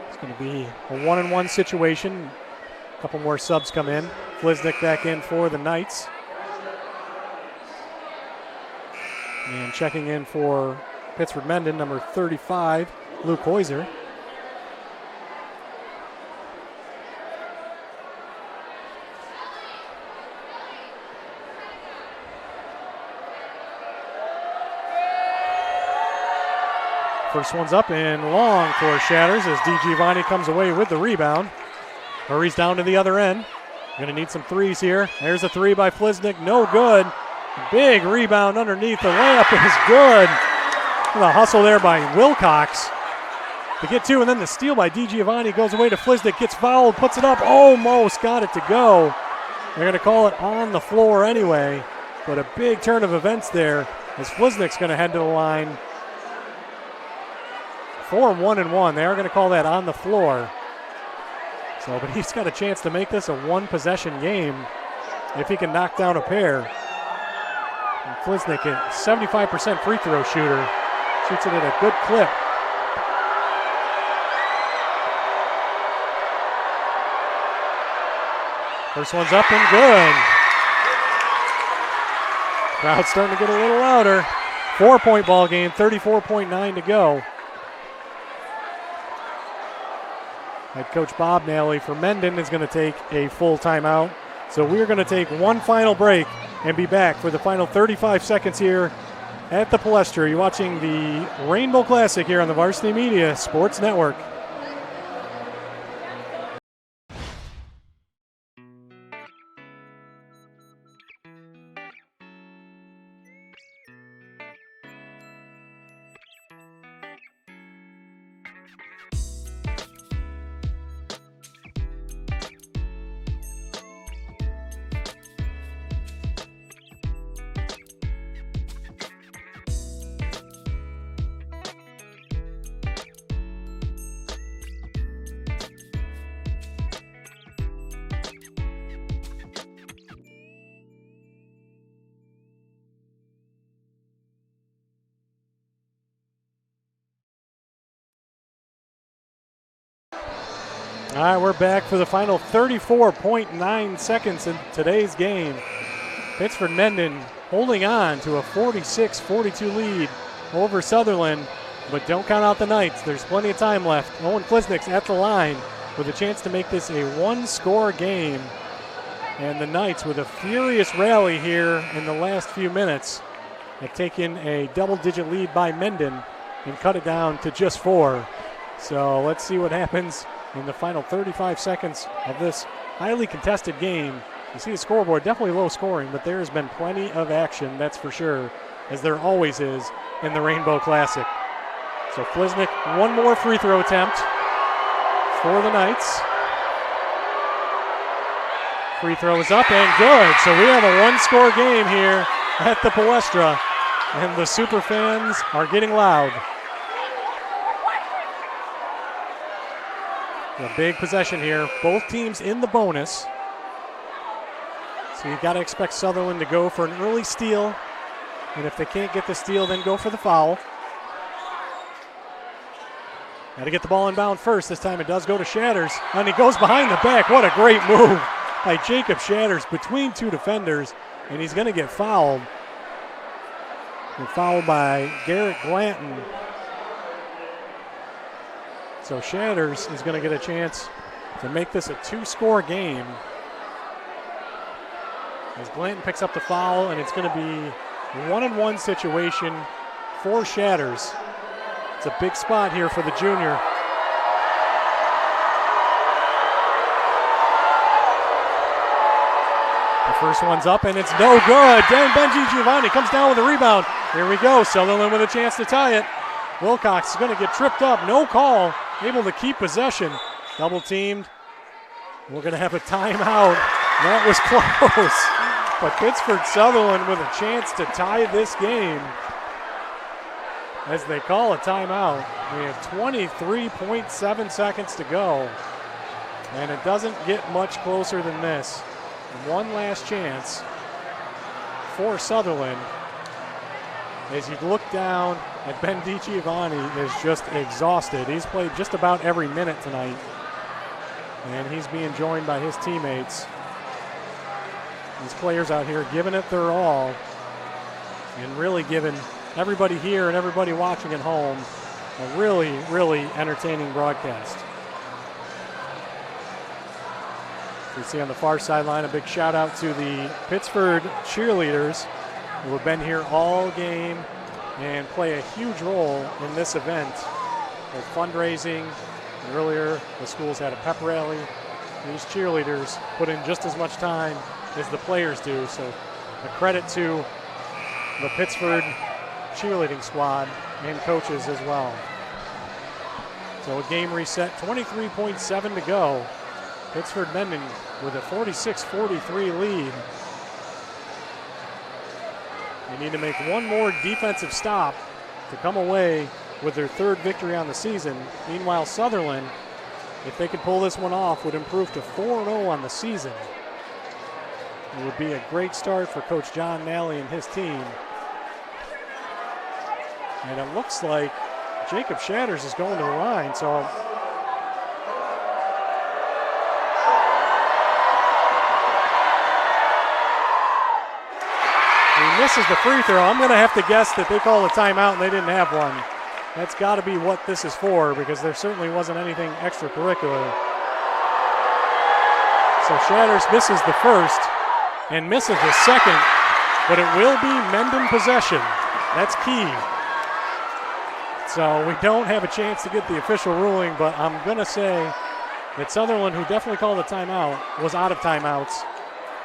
Speaker 3: It's going to be a 1-and-1 situation. A couple more subs come in. Fliznik back in for the Knights. And checking in for Pittsford Mendon, number 35, Luke Heuser. First one's up and long for Shatters as DiGiovanni comes away with the rebound. Hurries down to the other end. Gonna need some threes here. There's a three by Fliznik, no good. Big rebound underneath. The layup is good. The hustle there by Wilcox to get two, and then the steal by DiGiovanni goes away to Fliznik, gets fouled, puts it up, almost got it to go. They're gonna call it on the floor anyway, but a big turn of events there as Fliznik's gonna head to the line for 1-and-1. They are going to call that on the floor. So, but he's got a chance to make this a one-possession game if he can knock down a pair. And Fliznik, a 75% free throw shooter, shoots it at a good clip. First one's up and good. Crowd's starting to get a little louder. 4-point ball game, 34.9 to go. Head coach Bob Nally for Mendon is going to take a full timeout. So we're going to take one final break and be back for the final 35 seconds here at the Palestra. You're watching the Rainbow Classic here on the Varsity Media Sports Network. All right, we're back for the final 34.9 seconds in today's game. Pittsford Mendon holding on to a 46-42 lead over Sutherland, but don't count out the Knights. There's plenty of time left. Owen Fliznik's at the line with a chance to make this a one-score game. And the Knights, with a furious rally here in the last few minutes, have taken a double-digit lead by Mendon and cut it down to just 4. So let's see what happens in the final 35 seconds of this highly contested game. You see the scoreboard, definitely low scoring, but there has been plenty of action, that's for sure, as there always is in the Rainbow Classic. So Fliznik, one more free throw attempt for the Knights. Free throw is up and good. So we have a one-score game here at the Palestra, and the super fans are getting loud. A big possession here. Both teams in the bonus. So you got to expect Sutherland to go for an early steal. And if they can't get the steal, then go for the foul. Got to get the ball inbound first. This time it does go to Shatters. And he goes behind the back. What a great move by Jacob Shatters between two defenders. And he's going to get fouled. And fouled by Garrett Glanton. So Shatters is going to get a chance to make this a two-score game. As Glanton picks up the foul, and it's going to be a one-on-one situation for Shatters. It's a big spot here for the junior. The first one's up, and it's no good. Benji Giovanni comes down with a rebound. Here we go. Sutherland with a chance to tie it. Wilcox is going to get tripped up. No call. Able to keep possession. Double teamed. We're going to have a timeout. That was close. But Pittsford Sutherland with a chance to tie this game. as they call a timeout. We have 23.7 seconds to go, and it doesn't get much closer than this. One last chance for Sutherland. As you look down at Ben DiGiovanni is just exhausted. He's played just about every minute tonight, and he's being joined by his teammates. These players out here giving it their all and really giving everybody here and everybody watching at home a really, really entertaining broadcast. You see on the far sideline, a big shout out to the Pittsford cheerleaders who have been here all game and play a huge role in this event with fundraising. And earlier, the schools had a pep rally. These cheerleaders put in just as much time as the players do, so a credit to the Pittsford cheerleading squad and coaches as well. So a game reset, 23.7 to go. Pittsford Mendon with a 46-43 lead. They need to make one more defensive stop to come away with their third victory on the season. Meanwhile, Sutherland, if they could pull this one off, would improve to 4-0 on the season. It would be a great start for Coach John Nally and his team. And it looks like Jacob Shatters is going to the line, so he misses the free throw. I'm going to have to guess that they called a timeout and they didn't have one. That's got to be what this is for, because there certainly wasn't anything extracurricular. So Shatters misses the first and misses the second, but it will be Mendon possession. That's key. So we don't have a chance to get the official ruling, but I'm going to say that Sutherland, who definitely called a timeout, was out of timeouts,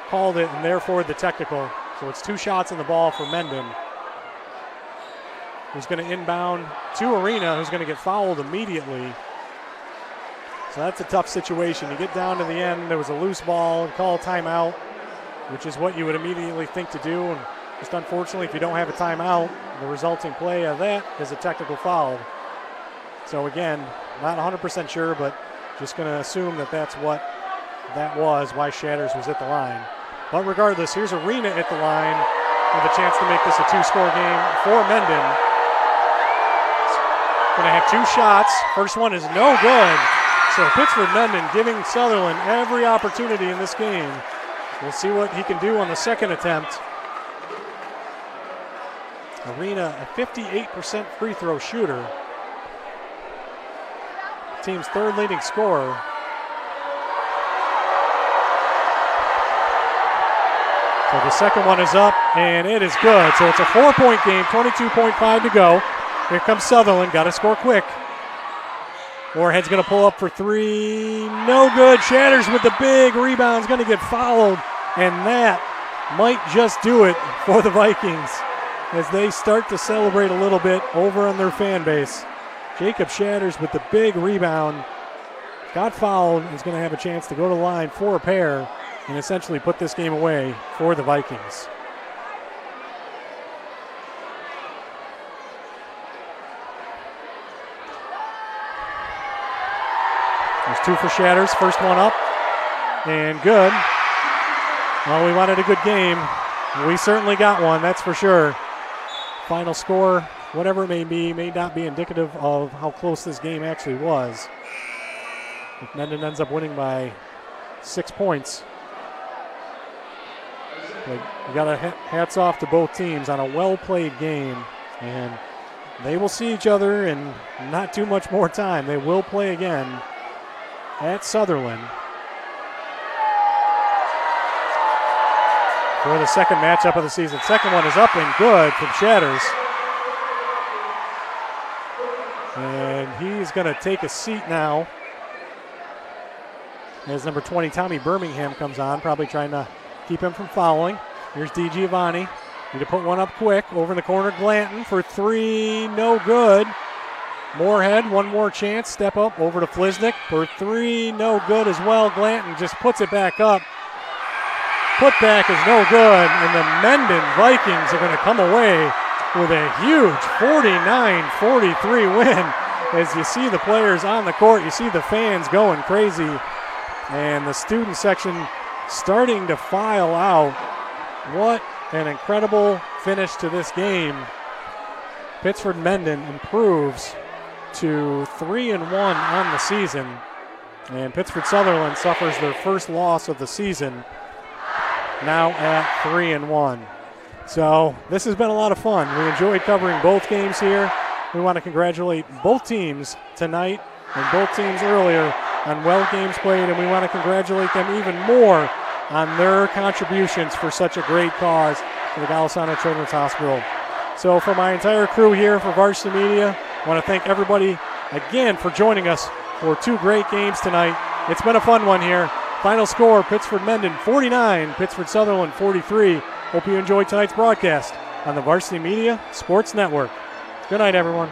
Speaker 3: called it, and therefore the technical. So it's 2 shots in the ball for Mendon, who's going to inbound to Arena, who's going to get fouled immediately. So that's a tough situation. You get down to the end, there was a loose ball, call a timeout, which is what you would immediately think to do. And just unfortunately, if you don't have a timeout, the resulting play of that is a technical foul. So again, not 100% sure, but just going to assume that that's what that was, why Shatters was at the line. But regardless, here's Arena at the line with a chance to make this a 2-score game for Mendon. Going to have 2 shots. First one is no good. So Pittsford Mendon giving Sutherland every opportunity in this game. We'll see what he can do on the second attempt. Arena, a 58% free throw shooter. Team's third leading scorer. So the second one is up, and it is good. So it's a 4-point game, 22.5 to go. Here comes Sutherland, got to score quick. Moorhead's going to pull up for 3, no good. Shatters with the big rebound, is going to get fouled, and that might just do it for the Vikings as they start to celebrate a little bit over on their fan base. Jacob Shatters with the big rebound, got fouled, is going to have a chance to go to the line for a pair and essentially put this game away for the Vikings. There's 2 for Shatters, first one up, and good. Well, we wanted a good game. We certainly got one, that's for sure. Final score, whatever it may be, may not be indicative of how close this game actually was. If Mendon ends up winning by 6 points. But we got a hats off to both teams on a well-played game, and they will see each other in not too much more time. They will play again at Sutherland for the second matchup of the season. Second one is up and good from Shatters. And he's going to take a seat now as number 20, Tommy Birmingham, comes on, probably trying to keep him from fouling. Here's DiGiovanni. Need to put one up quick. Over in the corner, Glanton for 3, no good. Moorhead, one more chance. Step up over to Flisnick for 3, no good as well. Glanton just puts it back up. Put back is no good, and the Mendon Vikings are going to come away with a huge 49-43 win. As you see the players on the court, you see the fans going crazy, and the student section starting to file out. What an incredible finish to this game. Pittsford Mendon improves to 3-1 on the season, and Pittsford Sutherland suffers their first loss of the season, now at 3-1. So this has been a lot of fun. We enjoyed covering both games here. We want to congratulate both teams tonight and both teams earlier on well games played, and we want to congratulate them even more on their contributions for such a great cause to the Golisano Children's Hospital. So for my entire crew here for Varsity Media, I want to thank everybody again for joining us for two great games tonight. It's been a fun one here. Final score, Pittsford Mendon 49, Pittsford Sutherland 43. Hope you enjoyed tonight's broadcast on the Varsity Media Sports Network. Good night, everyone.